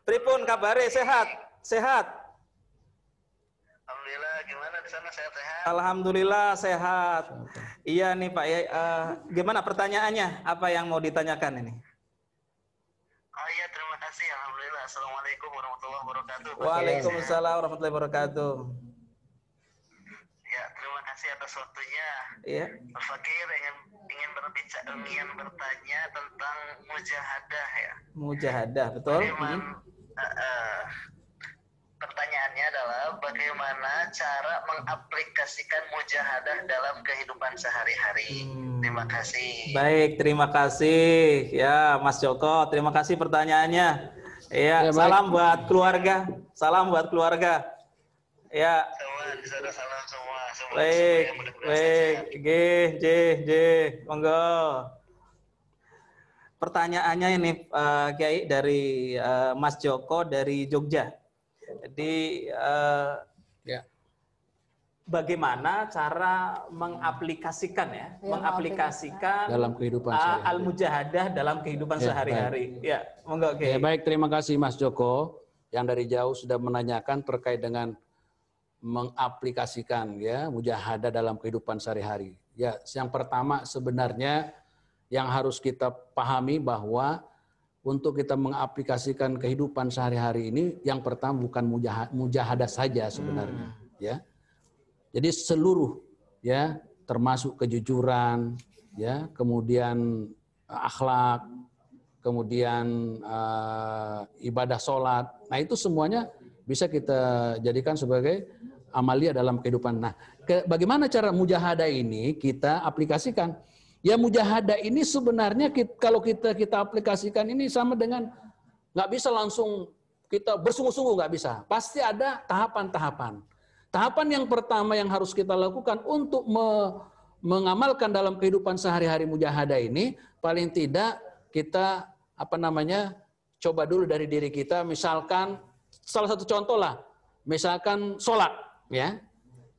Pripun kabare, sehat? Sehat. Alhamdulillah, gimana di sana, sehat-sehat? Alhamdulillah sehat. Iya nih Pak Yai, gimana pertanyaannya? Apa yang mau ditanyakan ini? Oh iya, terima kasih. Alhamdulillah. Assalamualaikum warahmatullahi wabarakatuh. Waalaikumsalam warahmatullahi wabarakatuh. Ya, terima kasih atas waktunya. Iya. Pak Fakir ingin bertanya tentang mujahadah ya. Mujahadah, betul? Pertanyaannya adalah bagaimana cara mengaplikasikan mujahadah dalam kehidupan sehari-hari. Terima kasih. Baik, terima kasih ya Mas Joko. Terima kasih pertanyaannya. Ya, salam buat keluarga. Salam buat keluarga. Ya. Semua salam semua. Baik, baik. J, monggo. Pertanyaannya ini Kiai dari Mas Joko dari Jogja. Jadi bagaimana cara mengaplikasikan mengaplikasikan dalam kehidupan al-mujahadah dalam kehidupan sehari-hari. Ya, monggo Kiai. Ya, baik, terima kasih Mas Joko yang dari jauh sudah menanyakan terkait dengan mengaplikasikan ya mujahadah dalam kehidupan sehari-hari. Ya, yang pertama sebenarnya yang harus kita pahami bahwa untuk kita mengaplikasikan kehidupan sehari-hari ini, yang pertama bukan mujahadah saja sebenarnya, ya. Jadi seluruh, ya, termasuk kejujuran, ya, kemudian akhlak, kemudian ibadah sholat. Nah itu semuanya bisa kita jadikan sebagai amalia dalam kehidupan. Nah, bagaimana cara mujahadah ini kita aplikasikan? Ya mujahadah ini sebenarnya kalau kita aplikasikan ini sama dengan nggak bisa langsung kita bersungguh-sungguh, nggak bisa. Pasti ada tahapan-tahapan. Tahapan yang pertama yang harus kita lakukan untuk mengamalkan dalam kehidupan sehari-hari mujahadah ini, paling tidak kita coba dulu dari diri kita. Misalkan salah satu contoh lah, misalkan sholat, ya.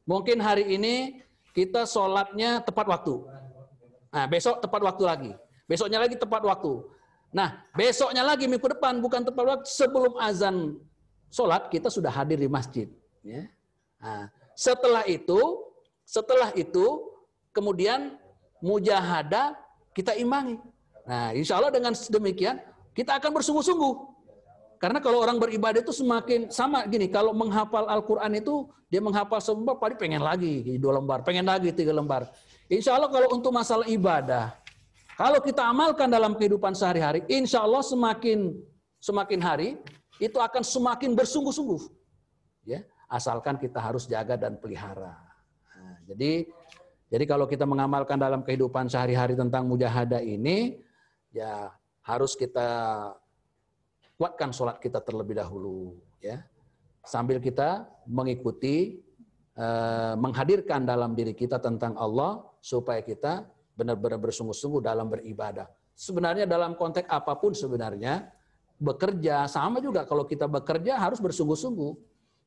Mungkin hari ini kita sholatnya tepat waktu. Nah, besok tepat waktu lagi. Besoknya lagi tepat waktu. Nah, besoknya lagi minggu depan bukan tepat waktu, sebelum azan sholat kita sudah hadir di masjid. Ya. Nah, setelah itu kemudian mujahadah kita imbangi. Nah, insya Allah dengan demikian kita akan bersungguh-sungguh. Karena kalau orang beribadah itu semakin sama gini, kalau menghafal Al-Quran itu dia menghafal selembar, paling pengen lagi 2 lembar, pengen lagi 3 lembar. Insya Allah kalau untuk masalah ibadah, kalau kita amalkan dalam kehidupan sehari-hari, insya Allah semakin hari itu akan semakin bersungguh-sungguh. Ya, asalkan kita harus jaga dan pelihara. Nah, jadi kalau kita mengamalkan dalam kehidupan sehari-hari tentang mujahadah ini, ya harus kita kuatkan sholat kita terlebih dahulu, ya. Sambil kita mengikuti, menghadirkan dalam diri kita tentang Allah, supaya kita benar-benar bersungguh-sungguh dalam beribadah. Sebenarnya dalam konteks apapun sebenarnya, bekerja sama juga, kalau kita bekerja harus bersungguh-sungguh.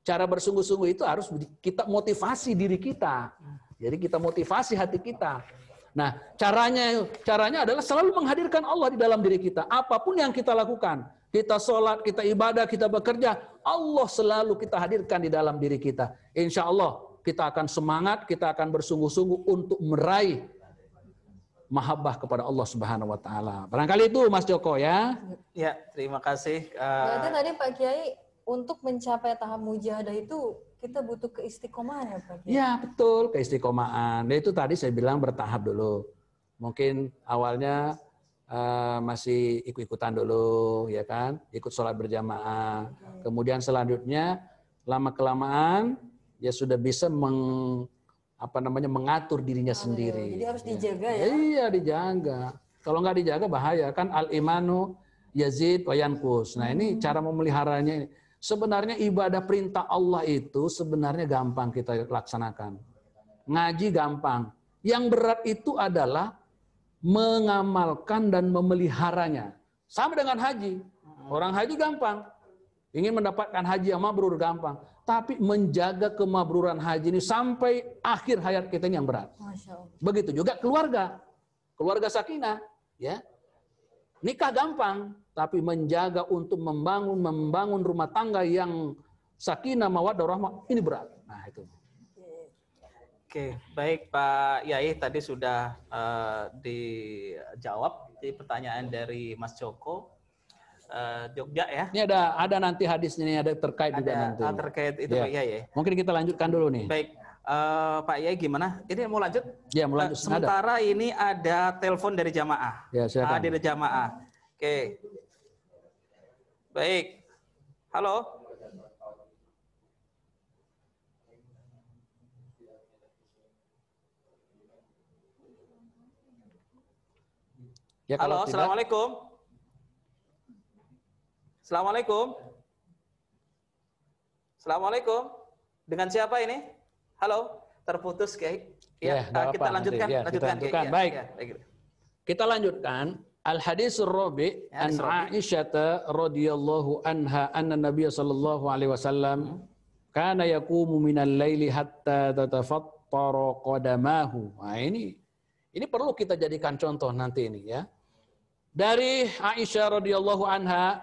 Cara bersungguh-sungguh itu harus kita motivasi diri kita. Jadi kita motivasi hati kita. Nah, caranya adalah selalu menghadirkan Allah di dalam diri kita. Apapun yang kita lakukan, kita sholat, kita ibadah, kita bekerja, Allah selalu kita hadirkan di dalam diri kita. Insya Allah kita akan semangat, kita akan bersungguh-sungguh untuk meraih mahabbah kepada Allah Subhanahu wa taala. Barangkali itu Mas Joko ya. Ya, terima kasih. Berarti tadi Pak Kiai untuk mencapai tahap mujahadah itu kita butuh keistiqomahan ya Pak? Ya betul, keistiqomahan. Nah, itu tadi saya bilang bertahap dulu. Mungkin awalnya masih ikut-ikutan dulu, ya kan? Ikut sholat berjamaah. Kemudian selanjutnya lama-kelamaan ya sudah bisa mengatur dirinya sendiri. Jadi harus dijaga ya? Iya dijaga. Kalau nggak dijaga bahaya kan al-imanu yazid wa yanqus. Nah ini cara memeliharanya ini. Sebenarnya ibadah perintah Allah itu sebenarnya gampang kita laksanakan. Ngaji gampang. Yang berat itu adalah mengamalkan dan memeliharanya. Sama dengan haji. Orang haji gampang. Ingin mendapatkan haji yang mabrur gampang. Tapi menjaga kemabruran haji ini sampai akhir hayat kita ini yang berat. Masya Allah. Begitu juga keluarga. Keluarga sakinah. Ya. Nikah gampang. Tapi menjaga untuk membangun rumah tangga yang sakinah, mawaddah, rahmah, ini berat. Nah itu. Oke, baik Pak Yai, tadi sudah dijawab di pertanyaan dari Mas Joko. Jogja ya. Ini ada nanti hadisnya ini ada terkait juga nanti. Terkait itu ya. Pak Yai. Mungkin kita lanjutkan dulu nih. Baik, Pak Yai gimana? Ini mau lanjut? Ya, mau lanjut. Sementara ini ada telepon dari jamaah. Ya, silakan. Dari jamaah. Oke. Baik. Halo. Ya, halo, assalamualaikum. Assalamualaikum. Assalamualaikum. Dengan siapa ini? Halo, terputus Kiai. Ya, kita lanjutkan. Ya, lanjutkan. Baik. Ya, kita lanjutkan. Al-haditsur rabi' an Aisyah radhiyallahu anha anna Nabiy sallallahu alaihi wasallam kana yaqumu minal laili hatta tatafattara qadamahu. Nah, ini perlu kita jadikan contoh nanti ini ya. Dari Aisyah radhiyallahu anha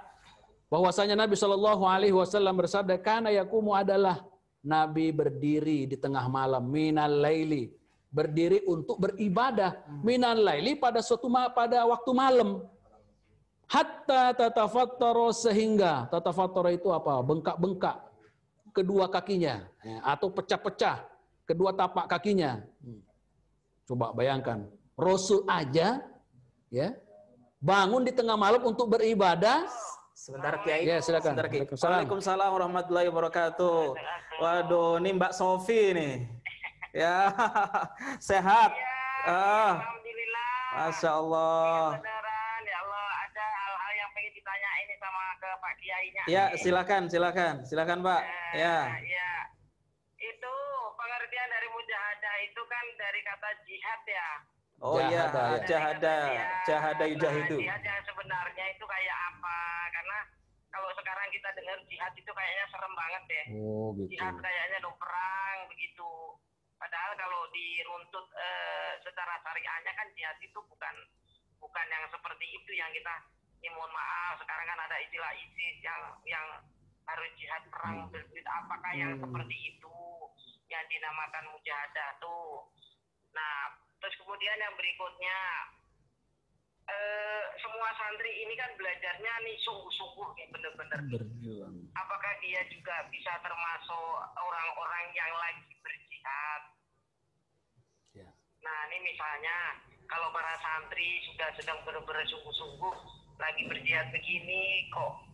bahwasanya Nabi sallallahu alaihi wasallam bersabda kana yaqumu adalah Nabi berdiri di tengah malam minal laili. Berdiri untuk beribadah minal laili pada waktu malam. Hatta tatafattara sehingga tatafattara itu apa? Bengkak-bengkak kedua kakinya atau pecah-pecah kedua tapak kakinya. Coba bayangkan, Rasul aja ya bangun di tengah malam untuk beribadah. Sebentar Kiai. Ya, silakan. Waalaikumsalam warahmatullahi wabarakatuh. Waduh, ini Mbak Sofi nih. Ya, sehat. Ya, alhamdulillah. Masya Allah. Beneran, ya Allah, ada hal-hal yang pengen ditanya ini sama ke Pak Kiainya. Ya, silakan Pak. Ya. Itu pengertian dari mujahadah itu kan dari kata jihad ya. Oh iya, jahada yujahidu. Jihad yang sebenarnya itu kayak apa? Karena kalau sekarang kita dengar jihad itu kayaknya serem banget deh. Oh, gitu. Jihad kayaknya perang begitu. Padahal kalau diruntut secara syariahnya kan jihad itu bukan yang seperti itu yang kita mohon maaf sekarang kan ada istilah ISIS yang harus jihad perang apakah yang seperti itu yang dinamakan mujahadah tuh. Nah, terus kemudian yang berikutnya semua santri ini kan belajarnya nih sungguh-sungguh nih bener-bener berjuang. Apakah dia juga bisa termasuk orang-orang yang lagi berjihad? Ya. Nah ini misalnya kalau para santri sudah sedang benar-benar sungguh-sungguh lagi berjihad begini kok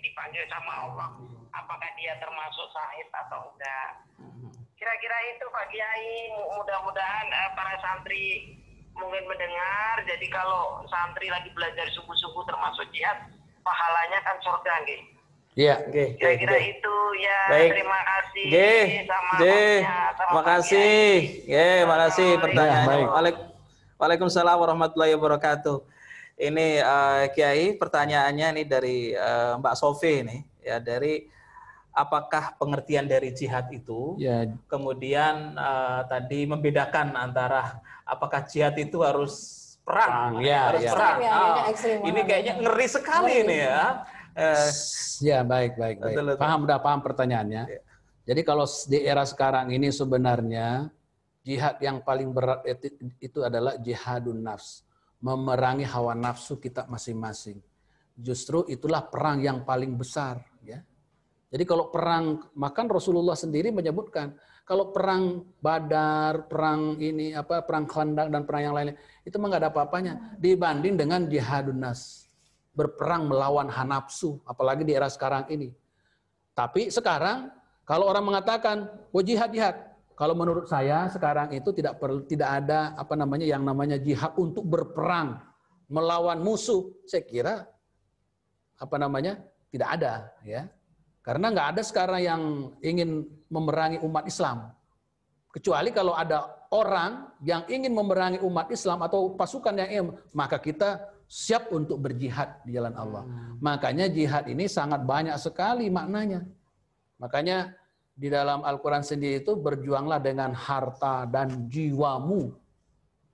dipanggil sama Allah, apakah dia termasuk syahid atau enggak? Kira-kira itu Pak Kiai, mudah-mudahan para santri mungkin mendengar. Jadi kalau santri lagi belajar sungguh-sungguh termasuk jihad, pahalanya kan surga, nggih. Iya, kira-kira itu ya. Baik. Terima kasih. Terima kasih. Makasih pertanyaannya. Waalaikumsalam warahmatullahi wabarakatuh. Ini Kiai, pertanyaannya ini dari Mbak Sofi nih, ya dari apakah pengertian dari jihad itu, ya. Kemudian tadi membedakan antara apakah jihad itu harus perang, harus perang. Ini kayaknya ngeri sekali ini ya. Ya baik. Paham pertanyaannya. Ya. Jadi kalau di era sekarang ini sebenarnya jihad yang paling berat itu adalah jihadun nafs, memerangi hawa nafsu kita masing-masing. Justru itulah perang yang paling besar, ya. Jadi kalau perang, makan Rasulullah sendiri menyebutkan kalau perang Badar, perang ini apa, perang Khandaq dan perang yang lainnya itu mah nggak ada apa-apanya dibanding dengan jihadun nas, berperang melawan hawa nafsu, apalagi di era sekarang ini. Tapi sekarang kalau orang mengatakan jihad, kalau menurut saya sekarang itu tidak ada apa namanya yang namanya jihad untuk berperang melawan musuh. Saya kira apa namanya tidak ada, ya. Karena nggak ada sekarang yang ingin memerangi umat Islam. Kecuali kalau ada orang yang ingin memerangi umat Islam atau pasukan yang ingin, maka kita siap untuk berjihad di jalan Allah. Makanya jihad ini sangat banyak sekali maknanya. Makanya di dalam Al-Quran sendiri itu berjuanglah dengan harta dan jiwamu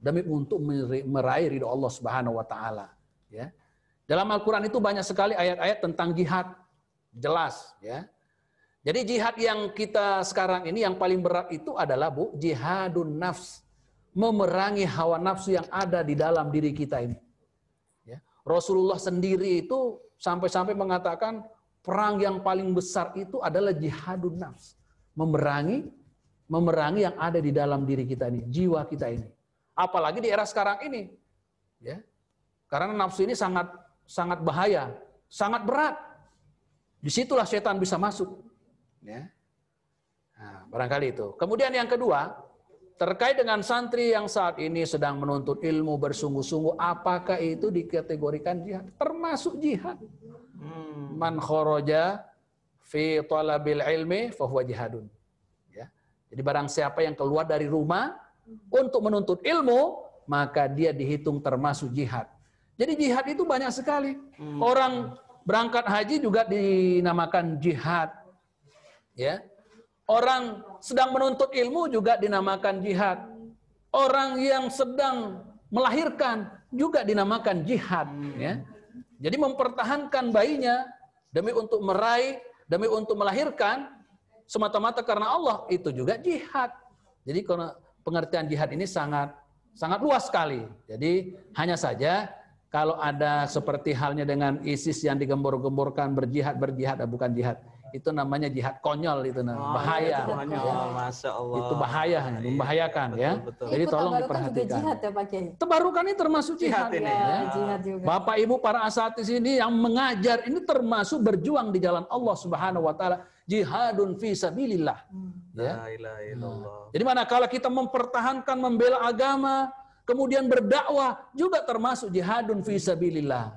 demi untuk meraih ridho Allah Subhanahu wa taala, ya. Dalam Al-Quran itu banyak sekali ayat-ayat tentang jihad. Jelas, ya. Jadi jihad yang kita sekarang ini yang paling berat itu adalah jihadun nafs, memerangi hawa nafsu yang ada di dalam diri kita ini. Ya. Rasulullah sendiri itu sampai-sampai mengatakan perang yang paling besar itu adalah jihadun nafs, memerangi yang ada di dalam diri kita ini, jiwa kita ini. Apalagi di era sekarang ini, ya. Karena nafsu ini sangat bahaya, sangat berat. Disitulah setan bisa masuk. Ya. Nah, barangkali itu. Kemudian yang kedua, terkait dengan santri yang saat ini sedang menuntut ilmu bersungguh-sungguh, apakah itu dikategorikan jihad? Termasuk jihad. Man kharaja fi talabil ilmi fahuwa jihadun. Ya. Jadi barang siapa yang keluar dari rumah untuk menuntut ilmu, maka dia dihitung termasuk jihad. Jadi jihad itu banyak sekali. Orang berangkat haji juga dinamakan jihad. Ya. Orang sedang menuntut ilmu juga dinamakan jihad. Orang yang sedang melahirkan juga dinamakan jihad, ya. Jadi mempertahankan bayinya demi untuk meraih, demi untuk melahirkan semata-mata karena Allah, itu juga jihad. Jadi pengertian jihad ini sangat luas sekali. Jadi hanya saja kalau ada seperti halnya dengan ISIS yang digembor-gemborkan berjihad bukan jihad. Itu namanya jihad konyol, itu bahaya. Masya Allah. Itu bahaya, membahayakan, ya. Betul. Jadi tolong diperhatikan. Jihad ya Pak Kiai. Tabarukan ini termasuk jihad ini. Ya. Jihad juga. Bapak Ibu para asatidz ini yang mengajar ini termasuk berjuang di jalan Allah Subhanahu wa taala, jihadun fi sabilillah. Ya. La ilaha illallah. Jadi manakala kita mempertahankan membela agama, kemudian berdakwah juga termasuk jihadun fi sabilillah.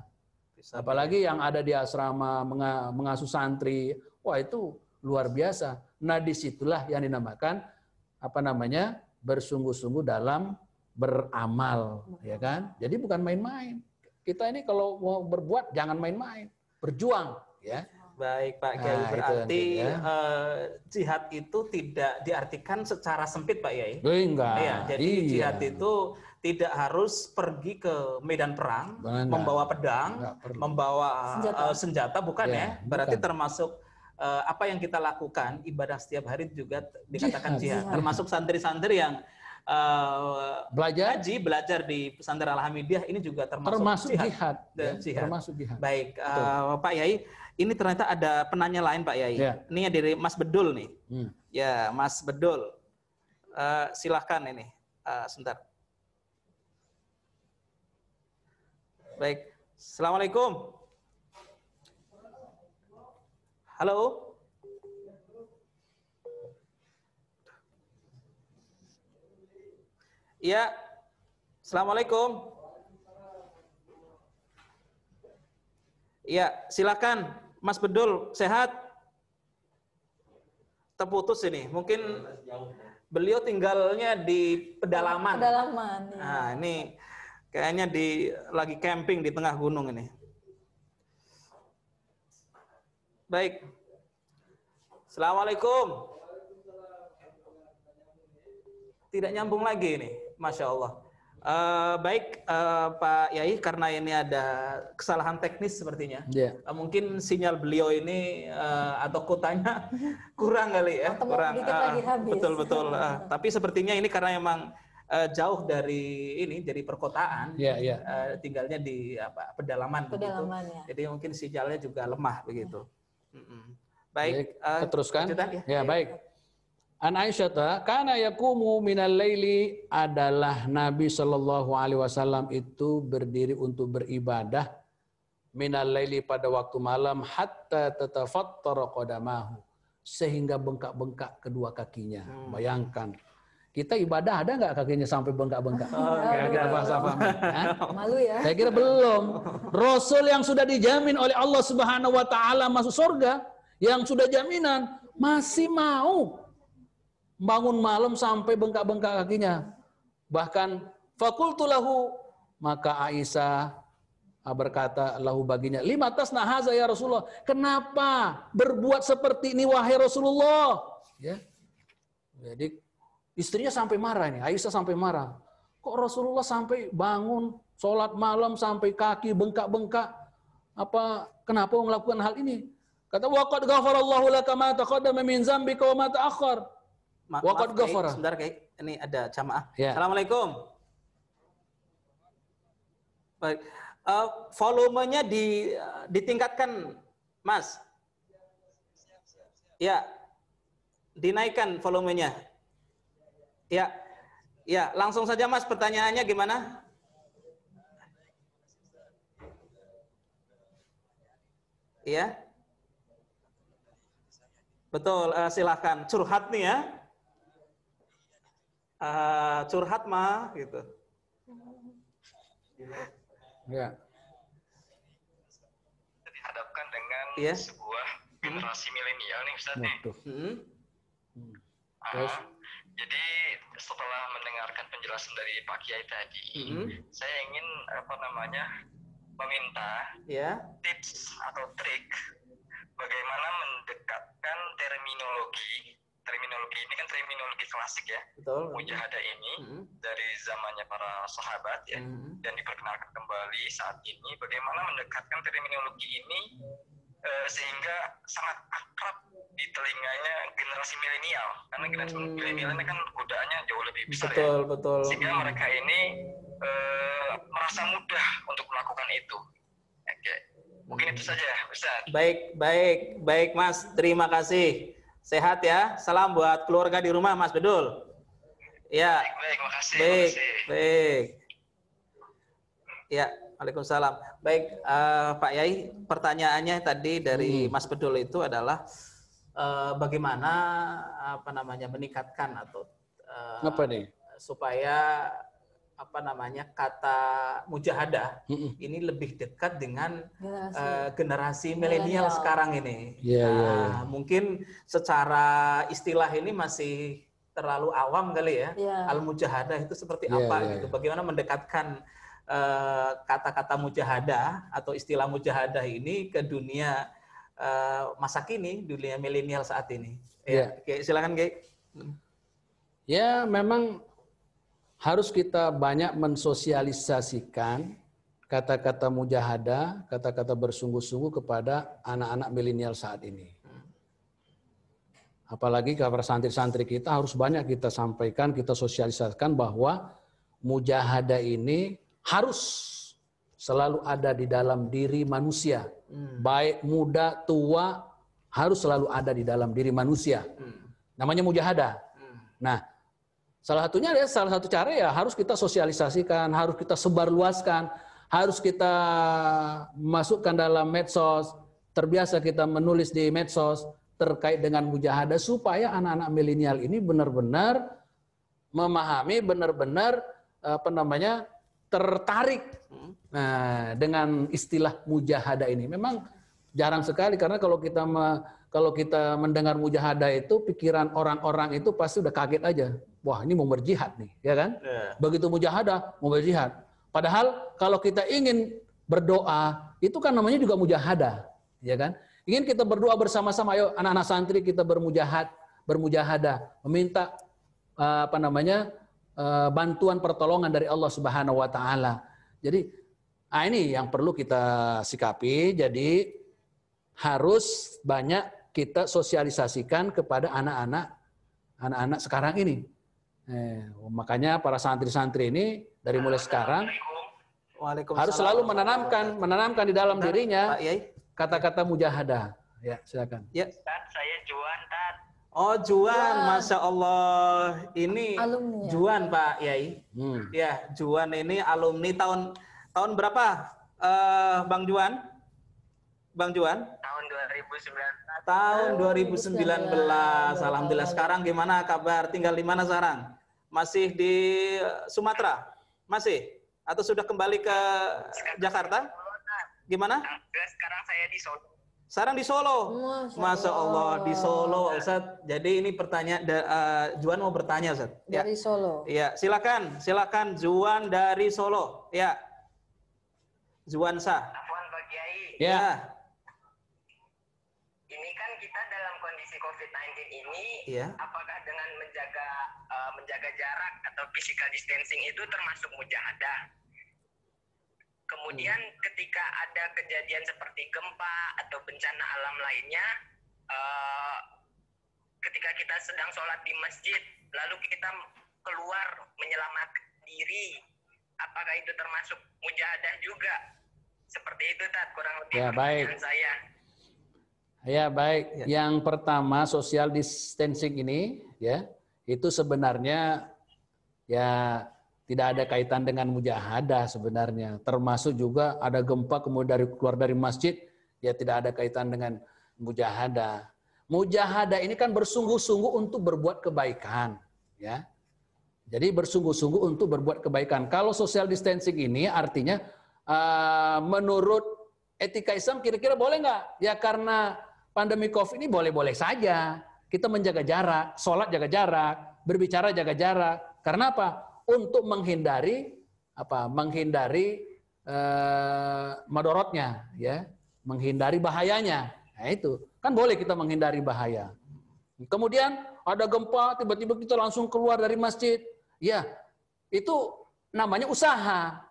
Apalagi yang ada di asrama mengasuh santri, wah itu luar biasa. Nah disitulah yang dinamakan apa namanya bersungguh-sungguh dalam beramal, ya kan? Jadi bukan main-main. Kita ini kalau mau berbuat jangan main-main, berjuang, ya. Baik Pak Kiai, berarti jihad itu tidak diartikan secara sempit Pak Kiai. Enggak. Ya, jadi jihad itu tidak harus pergi ke medan perang, membawa pedang, membawa senjata, bukan ya? Berarti bukan. Termasuk apa yang kita lakukan, ibadah setiap hari juga dikatakan jihad. Termasuk santri-santri yang belajar di pesantren Al-Hamidiyah ini juga termasuk jihad. Termasuk jihad. Baik, Pak Yai, ini ternyata ada penanya lain Pak Yai. Ya. Ini dari Mas Bedul nih. Ya, Mas Bedul. Silahkan ini. Sebentar. Baik. Assalamualaikum. Halo. Ya. Assalamualaikum. Ya, silakan Mas Bedul, sehat? Terputus ini. Mungkin beliau tinggalnya di pedalaman. Pedalaman. Ya. Nah, ini kayaknya lagi camping di tengah gunung ini. Baik. Assalamualaikum. Tidak nyambung lagi ini, Masya Allah. Baik Pak Yai, karena ini ada kesalahan teknis sepertinya. Mungkin sinyal beliau ini atau kotanya kurang kali ya. Kurang. Betul. Tapi sepertinya ini karena memang jauh dari perkotaan, tinggalnya di pedalaman begitu. Ya. Jadi mungkin sinyalnya juga lemah begitu. Baik, teruskan. Ya, baik. An Aisyah, kana yaqumu minal laili, adalah Nabi Shallallahu alaihi wasallam itu berdiri untuk beribadah minal laili, pada waktu malam, hatta tatafattara qadamahu, sehingga bengkak-bengkak kedua kakinya. Bayangkan. Kita ibadah ada nggak kakinya sampai bengkak-bengkak? Kita bahasa paham. Malu ya. Saya kira belum. Rasul yang sudah dijamin oleh Allah Subhanahu wa taala masuk surga, yang sudah jaminan, masih mau bangun malam sampai bengkak-bengkak kakinya. Bahkan fakultu lahu, maka Aisyah berkata lahu baginya, lima tasna haza ya Rasulullah, kenapa berbuat seperti ini wahai Rasulullah? Ya. Jadi istrinya sampai marah ini, Aisyah sampai marah. Kok Rasulullah sampai bangun sholat malam sampai kaki bengkak-bengkak? Kenapa melakukan hal ini? Kata, waqad ghafarallahu laka ma taqaddama min dzambika wa ma ta'akhkhar. Waqad ghafara. Sebentar, Kiai. Ini ada jamaah. Ya. Assalamualaikum. Baik. Volumenya ditingkatkan, Mas. Ya. Dinaikkan volumenya. Ya. Ya, langsung saja Mas, pertanyaannya gimana? Iya. Betul, silahkan. Curhat nih ya. Curhat mah gitu. Ya. Dihadapkan dengan sebuah generasi milenial nih Ustaz nih. Jadi setelah mendengarkan penjelasan dari Pak Kiai tadi, saya ingin meminta tips atau trik bagaimana mendekatkan terminologi ini kan terminologi klasik ya. Betul. Mujahadah ini dari zamannya para sahabat ya, dan diperkenalkan kembali saat ini, bagaimana mendekatkan terminologi ini sehingga sangat akrab di telinganya generasi milenial, karena generasi milenial ini kan godaannya jauh lebih besar betul. Sehingga mereka ini merasa mudah untuk melakukan itu. Oke. Mungkin itu saja, Ustaz. Baik Mas, terima kasih. Sehat ya. Salam buat keluarga di rumah, Mas Bedul. Ya. Baik, makasih. Baik. Ya, Waalaikumsalam. Baik, Pak Yai, pertanyaannya tadi dari Mas Bedul itu adalah bagaimana meningkatkan atau supaya kata mujahadah ini lebih dekat dengan generasi milenial sekarang ini. Mungkin secara istilah ini masih terlalu awam kali ya. Al mujahadah itu seperti apa gitu? Bagaimana mendekatkan kata-kata mujahadah atau istilah mujahadah ini ke dunia masa kini, dunia milenial saat ini. Silakan, Kiai. Ya, memang harus kita banyak mensosialisasikan kata-kata mujahadah, kata-kata bersungguh-sungguh kepada anak-anak milenial saat ini. Apalagi kepada santri-santri kita harus banyak kita sampaikan, kita sosialisasikan bahwa mujahadah ini harus selalu ada di dalam diri manusia. Baik muda, tua, harus selalu ada di dalam diri manusia. Namanya mujahadah. Nah, salah satu cara ya harus kita sosialisasikan, harus kita sebarluaskan, harus kita masukkan dalam medsos, terbiasa kita menulis di medsos terkait dengan mujahadah supaya anak-anak milenial ini benar-benar memahami, benar-benar tertarik dengan istilah mujahadah ini. Memang jarang sekali, karena kalau kita mendengar mujahadah itu, pikiran orang-orang itu pasti udah kaget aja. Wah, ini mau berjihad nih, ya kan? Begitu mujahadah, mau berjihad. Padahal kalau kita ingin berdoa, itu kan namanya juga mujahadah, ya kan? Ingin kita berdoa bersama-sama, ayo anak-anak santri kita bermujahadah, meminta bantuan pertolongan dari Allah Subhanahu wa taala. Jadi, ini yang perlu kita sikapi. Jadi harus banyak kita sosialisasikan kepada anak-anak sekarang ini. Makanya para santri-santri ini dari mulai sekarang harus selalu menanamkan di dalam dirinya kata-kata mujahadah. Ya, silakan. Ya. Tat, saya Juan, Tat. Oh, Juan, Masya Allah. Ini alumni, ya? Juan, Pak Yai. Ya, Juan ini alumni tahun berapa, Bang Juan? Bang Juan? Tahun 2019. Tahun 2019. Alhamdulillah. Sekarang gimana kabar? Tinggal di mana sekarang? Masih di Sumatera? Masih? Atau sudah kembali ke Jakarta? Gimana? Sekarang saya di Solo. Sekarang di Solo. Masya Allah, di Solo, Ustaz. Jadi ini pertanyaan, Juan mau bertanya, Ustaz. Dari Solo. Ya, silakan Juan dari Solo. Ya. Juan Sah. Afwan Pak Kiai. Ya. Ini kan kita dalam kondisi COVID-19 ini, Ya. apakah dengan menjaga jarak atau physical distancing itu termasuk mujahadah? Kemudian ketika ada kejadian seperti gempa atau bencana alam lainnya, ketika kita sedang sholat di masjid, lalu kita keluar menyelamatkan diri, apakah itu termasuk mujahadah juga? Seperti itu, Tat, kurang lebih Ya, baik. saya. Ya, baik. Yang pertama, social distancing ini, ya, itu sebenarnya ya tidak ada kaitan dengan mujahadah sebenarnya. Termasuk juga ada gempa kemudian keluar dari masjid, ya tidak ada kaitan dengan mujahadah. Mujahadah ini kan bersungguh-sungguh untuk berbuat kebaikan, ya. Jadi bersungguh-sungguh untuk berbuat kebaikan. Kalau social distancing ini artinya menurut etika Islam kira-kira boleh nggak? Ya karena pandemi COVID ini boleh-boleh saja. Kita menjaga jarak, sholat jaga jarak, berbicara jaga jarak. Karena apa? Untuk menghindari madorotnya, ya, menghindari bahayanya. Nah itu kan boleh kita menghindari bahaya. Kemudian ada gempa, tiba-tiba kita langsung keluar dari masjid. Ya, itu namanya usaha.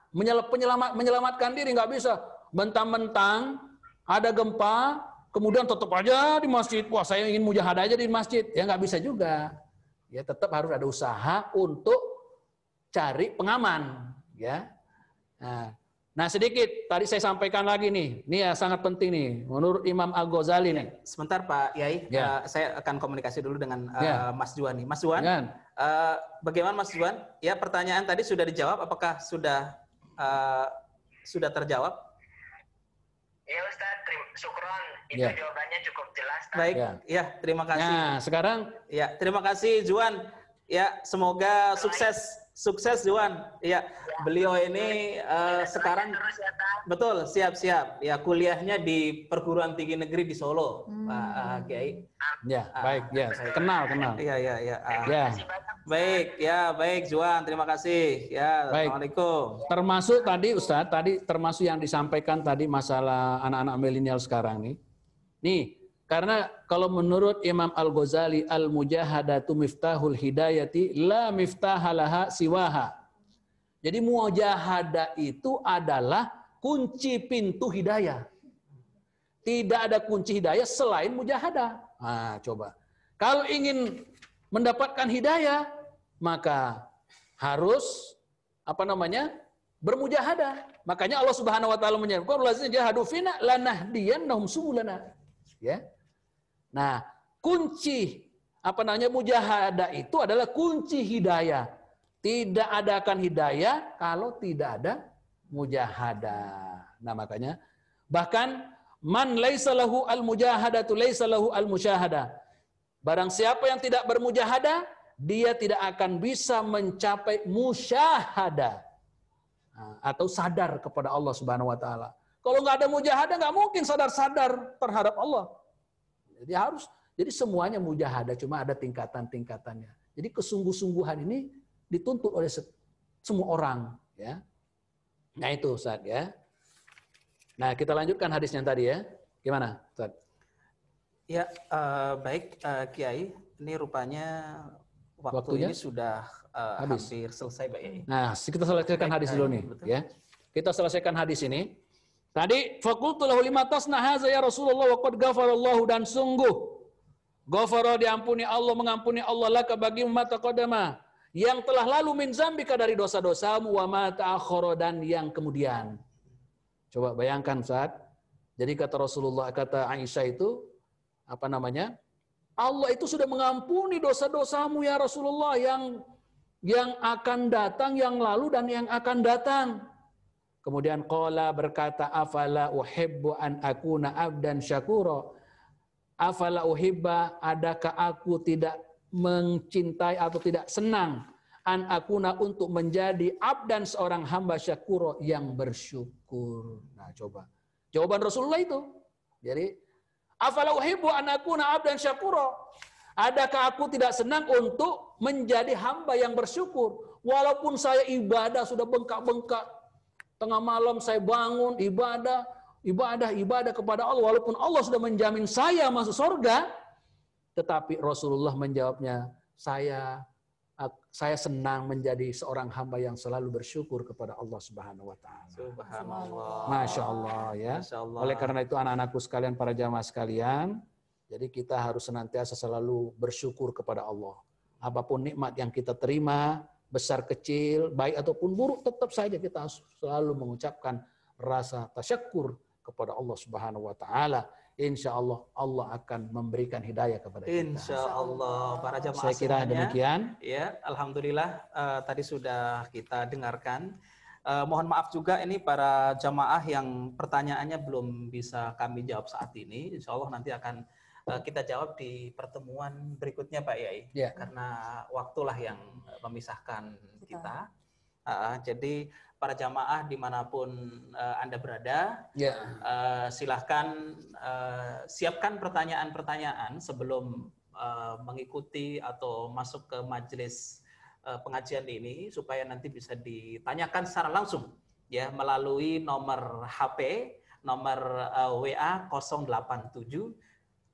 Menyelamatkan diri nggak bisa. Mentang-mentang ada gempa, kemudian tetap aja di masjid. Wah, saya ingin mujahadah aja di masjid. Ya nggak bisa juga. Ya tetap harus ada usaha untuk cari pengaman. Ya. Nah sedikit tadi saya sampaikan lagi nih. Ini ya sangat penting nih. Menurut Imam Al-Ghazali nih. Sebentar Pak Yai, saya akan komunikasi dulu dengan Mas Juan nih. Mas Juan, bagaimana Mas Juan? Ya pertanyaan tadi sudah dijawab. Apakah sudah terjawab? Ya Ustaz, syukron. Itu jawabannya cukup jelas. Baik, ya terima kasih. Nah sekarang, ya terima kasih Juan. Ya semoga sukses Juan. Ya beliau ini sekarang betul siap-siap. Ya kuliahnya di perguruan tinggi negeri di Solo, Pak Kiai. Ya baik, ya saya kenal. Ya. Baik Juan, terima kasih. Ya, baik. Assalamualaikum. Termasuk tadi Ustadz, termasuk yang disampaikan tadi masalah anak-anak milenial sekarang nih. Nih, karena kalau menurut Imam Al-Ghazali, al-mujahadatu miftahul hidayati la miftahalaha siwaha. Jadi mujahadah itu adalah kunci pintu hidayah. Tidak ada kunci hidayah selain mujahadah. Nah, coba. Kalau ingin mendapatkan hidayah, maka harus bermujahadah. Makanya Allah Subhanahu wa taala menyebutkan allazina jahadu fina lanahdiyannahum subulana. Ya. Nah, kunci mujahadah itu adalah kunci hidayah. Tidak ada akan hidayah kalau tidak ada mujahadah. Nah, makanya bahkan man laisa lahu al-mujahadatu laisa lahu al-musyahadah. Barang siapa yang tidak bermujahadah, dia tidak akan bisa mencapai musyahadah atau sadar kepada Allah Subhanahu wa taala. Kalau nggak ada mujahadah, nggak mungkin sadar terhadap Allah. Jadi semuanya mujahadah, cuma ada tingkatan-tingkatannya. Jadi kesungguh-sungguhan ini dituntut oleh semua orang, ya. Nah itu Ustaz, ya. Nah kita lanjutkan hadisnya tadi ya. Gimana Ustaz? Ya, baik Kiai. Ini rupanya waktu ini sudah hampir selesai, Pak Yai. Nah, kita selesaikan hadis dulu nih, ya. Kita selesaikan hadis ini. Tadi faqultu lahu lima tasna hadza ya Rasulullah wa qad ghafarallahu, dan sungguh ghafara diampuni Allah, mengampuni Allah laka bagi ma taqaddama, yang telah lalu min zambika dari dosa-dosamu, wa ma ta'akhkhara, dan yang kemudian. Coba bayangkan Ustaz. Jadi kata Rasulullah, kata Aisyah itu, apa namanya? Allah itu sudah mengampuni dosa-dosamu ya Rasulullah yang akan datang, yang lalu dan yang akan datang. Kemudian qala berkata, afala uhibbu an akuna abdan syakura. Afala uhibba, adakah aku tidak mencintai atau tidak senang an akuna untuk menjadi abdan, seorang hamba syakura yang bersyukur. Nah, coba. Jawaban Rasulullah itu. Jadi, afala uhibbu an akuna abdan syakura. Adakah aku tidak senang untuk menjadi hamba yang bersyukur? Walaupun saya ibadah sudah bengkak-bengkak, tengah malam saya bangun ibadah kepada Allah, walaupun Allah sudah menjamin saya masuk surga, tetapi Rasulullah menjawabnya, saya senang menjadi seorang hamba yang selalu bersyukur kepada Allah Subhanahu wa taala. Subhanallah. Masya Allah ya. Masya Allah. Oleh karena itu anak-anakku sekalian, para jamaah sekalian, jadi kita harus senantiasa selalu bersyukur kepada Allah. Apapun nikmat yang kita terima, besar kecil, baik ataupun buruk, tetap saja kita harus selalu mengucapkan rasa tasyakkur kepada Allah Subhanahu wa taala. Insya Allah Allah akan memberikan hidayah kepada kita. Insya Allah. Para jamaah Saya kira semuanya, demikian. Ya, alhamdulillah tadi sudah kita dengarkan. Mohon maaf juga ini para jamaah yang pertanyaannya belum bisa kami jawab saat ini. Insya Allah nanti akan kita jawab di pertemuan berikutnya Pak Yai. Ya. Karena waktulah yang memisahkan kita. Jadi para jamaah dimanapun Anda berada, Ya. silahkan siapkan pertanyaan-pertanyaan sebelum mengikuti atau masuk ke majelis pengajian ini, supaya nanti bisa ditanyakan secara langsung ya melalui nomor HP, nomor WA 087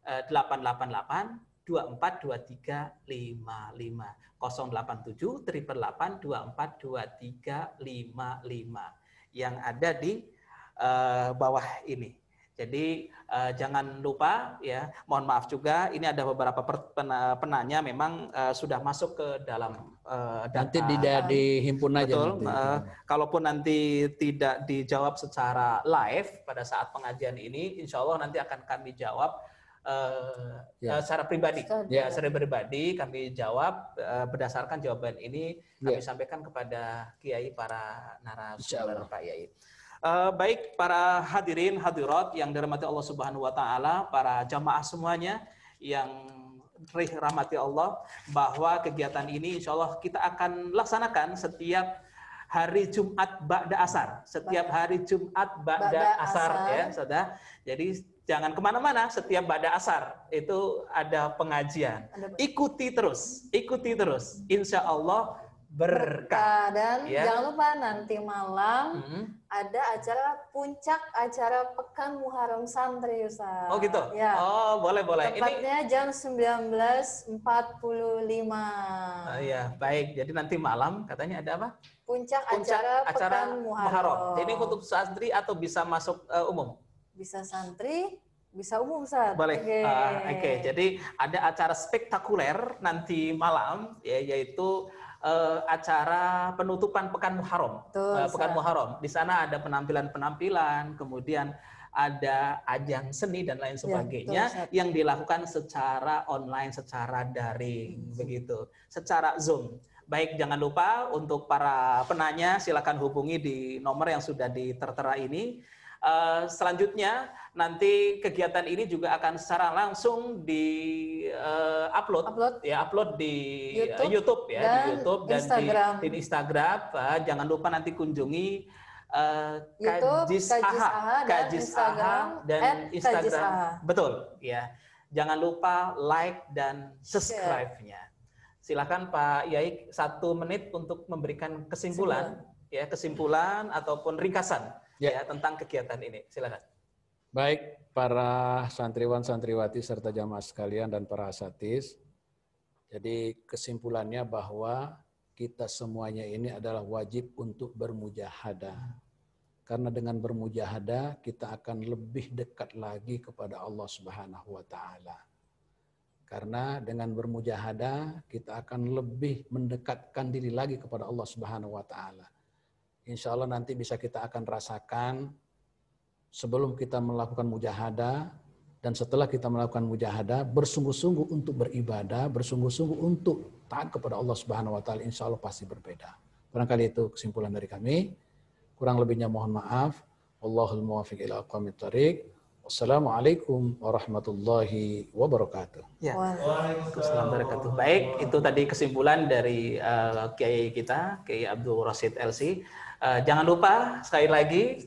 888 242355 087 888 242355 yang ada di bawah ini. Jadi jangan lupa ya, mohon maaf juga ini ada beberapa penanya memang sudah masuk ke dalam data. Nanti dihimpun aja. Betul. Kalaupun nanti tidak dijawab secara live pada saat pengajian ini, insya Allah nanti akan kami jawab secara pribadi. Secara pribadi kami jawab berdasarkan jawaban ini kami sampaikan kepada kiai para narasumber Pak Yai. Baik para hadirin hadirat yang dirahmati Allah Subhanahu wa taala, para jamaah semuanya yang dirahmati Allah, bahwa kegiatan ini insya Allah kita akan laksanakan setiap hari Jumat ba'da asar. Setiap hari Jumat ba'da asar ya, Saudara. Jadi jangan kemana-mana, setiap ba'da asar itu ada pengajian. Ikuti terus. Insya Allah berkah. Dan jangan lupa nanti malam ada puncak acara Pekan Muharram Santri, Ustaz. Oh gitu? Ya. Oh boleh. Tepatnya jam 19.45. Iya, baik. Jadi nanti malam katanya ada apa? Puncak acara Pekan Muharram. Ini untuk santri atau bisa masuk umum? Bisa santri, bisa umum, Ustaz. Boleh. Oke. Jadi ada acara spektakuler nanti malam, yaitu acara penutupan Pekan Muharram. Pekan Muharram. Di sana ada penampilan-penampilan, kemudian ada ajang seni dan lain sebagainya yang dilakukan secara online, secara daring, begitu, secara Zoom. Baik, jangan lupa untuk para penanya silakan hubungi di nomor yang sudah ditertera ini. Selanjutnya nanti kegiatan ini juga akan secara langsung di upload di YouTube ya, di YouTube dan di Instagram. Jangan lupa nanti kunjungi Kajis AHA dan Instagram. Betul ya. Jangan lupa like dan subscribe-nya. Silakan Pak Yai 1 menit untuk memberikan kesimpulan ataupun ringkasan ya tentang kegiatan ini. Silakan. Baik, para santriwan, santriwati serta jamaah sekalian dan para asatidz. Jadi kesimpulannya bahwa kita semuanya ini adalah wajib untuk bermujahadah. Karena dengan bermujahadah kita akan lebih dekat lagi kepada Allah Subhanahu wa taala. Karena dengan bermujahadah kita akan lebih mendekatkan diri lagi kepada Allah Subhanahu wa taala. Insya Allah nanti bisa kita akan rasakan sebelum kita melakukan mujahadah, Dan setelah kita melakukan mujahadah, bersungguh-sungguh untuk beribadah, bersungguh-sungguh untuk taat kepada Allah Subhanahu wa taala, insya Allah pasti berbeda. Barangkali itu kesimpulan dari kami. Kurang lebihnya mohon maaf. Wallahul muwaffiq ila aqwamit thoriq. Wassalamualaikum warahmatullahi wabarakatuh. Ya. Waalaikumsalam warahmatullahi wabarakatuh. Baik, itu tadi kesimpulan dari Kiai kita, Kiai Abdul Rashid LC. Jangan lupa sekali lagi,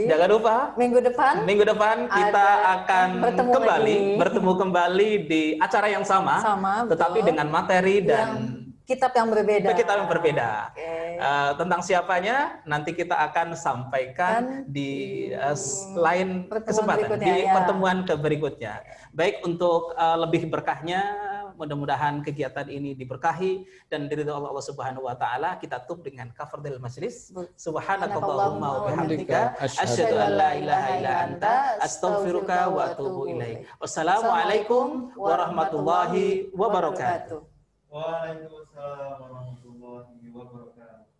jangan lupa minggu depan kita akan bertemu kembali di acara yang sama tetapi dengan materi dan kitab yang berbeda. Okay. Tentang siapanya nanti kita akan sampaikan di lain kesempatan di pertemuan berikutnya. Baik, untuk lebih berkahnya, mudah-mudahan kegiatan ini diberkahi dan diridhoi Allah Subhanahu wa taala. Kita tutup dengan kafaratul majlis. Subhanakallahumma wa bihamdika asyhadu an la ilaha illa anta astaghfiruka wa atubu ilaik. Wassalamualaikum warahmatullahi wabarakatuh. Waalaikumsalam warahmatullahi wabarakatuh.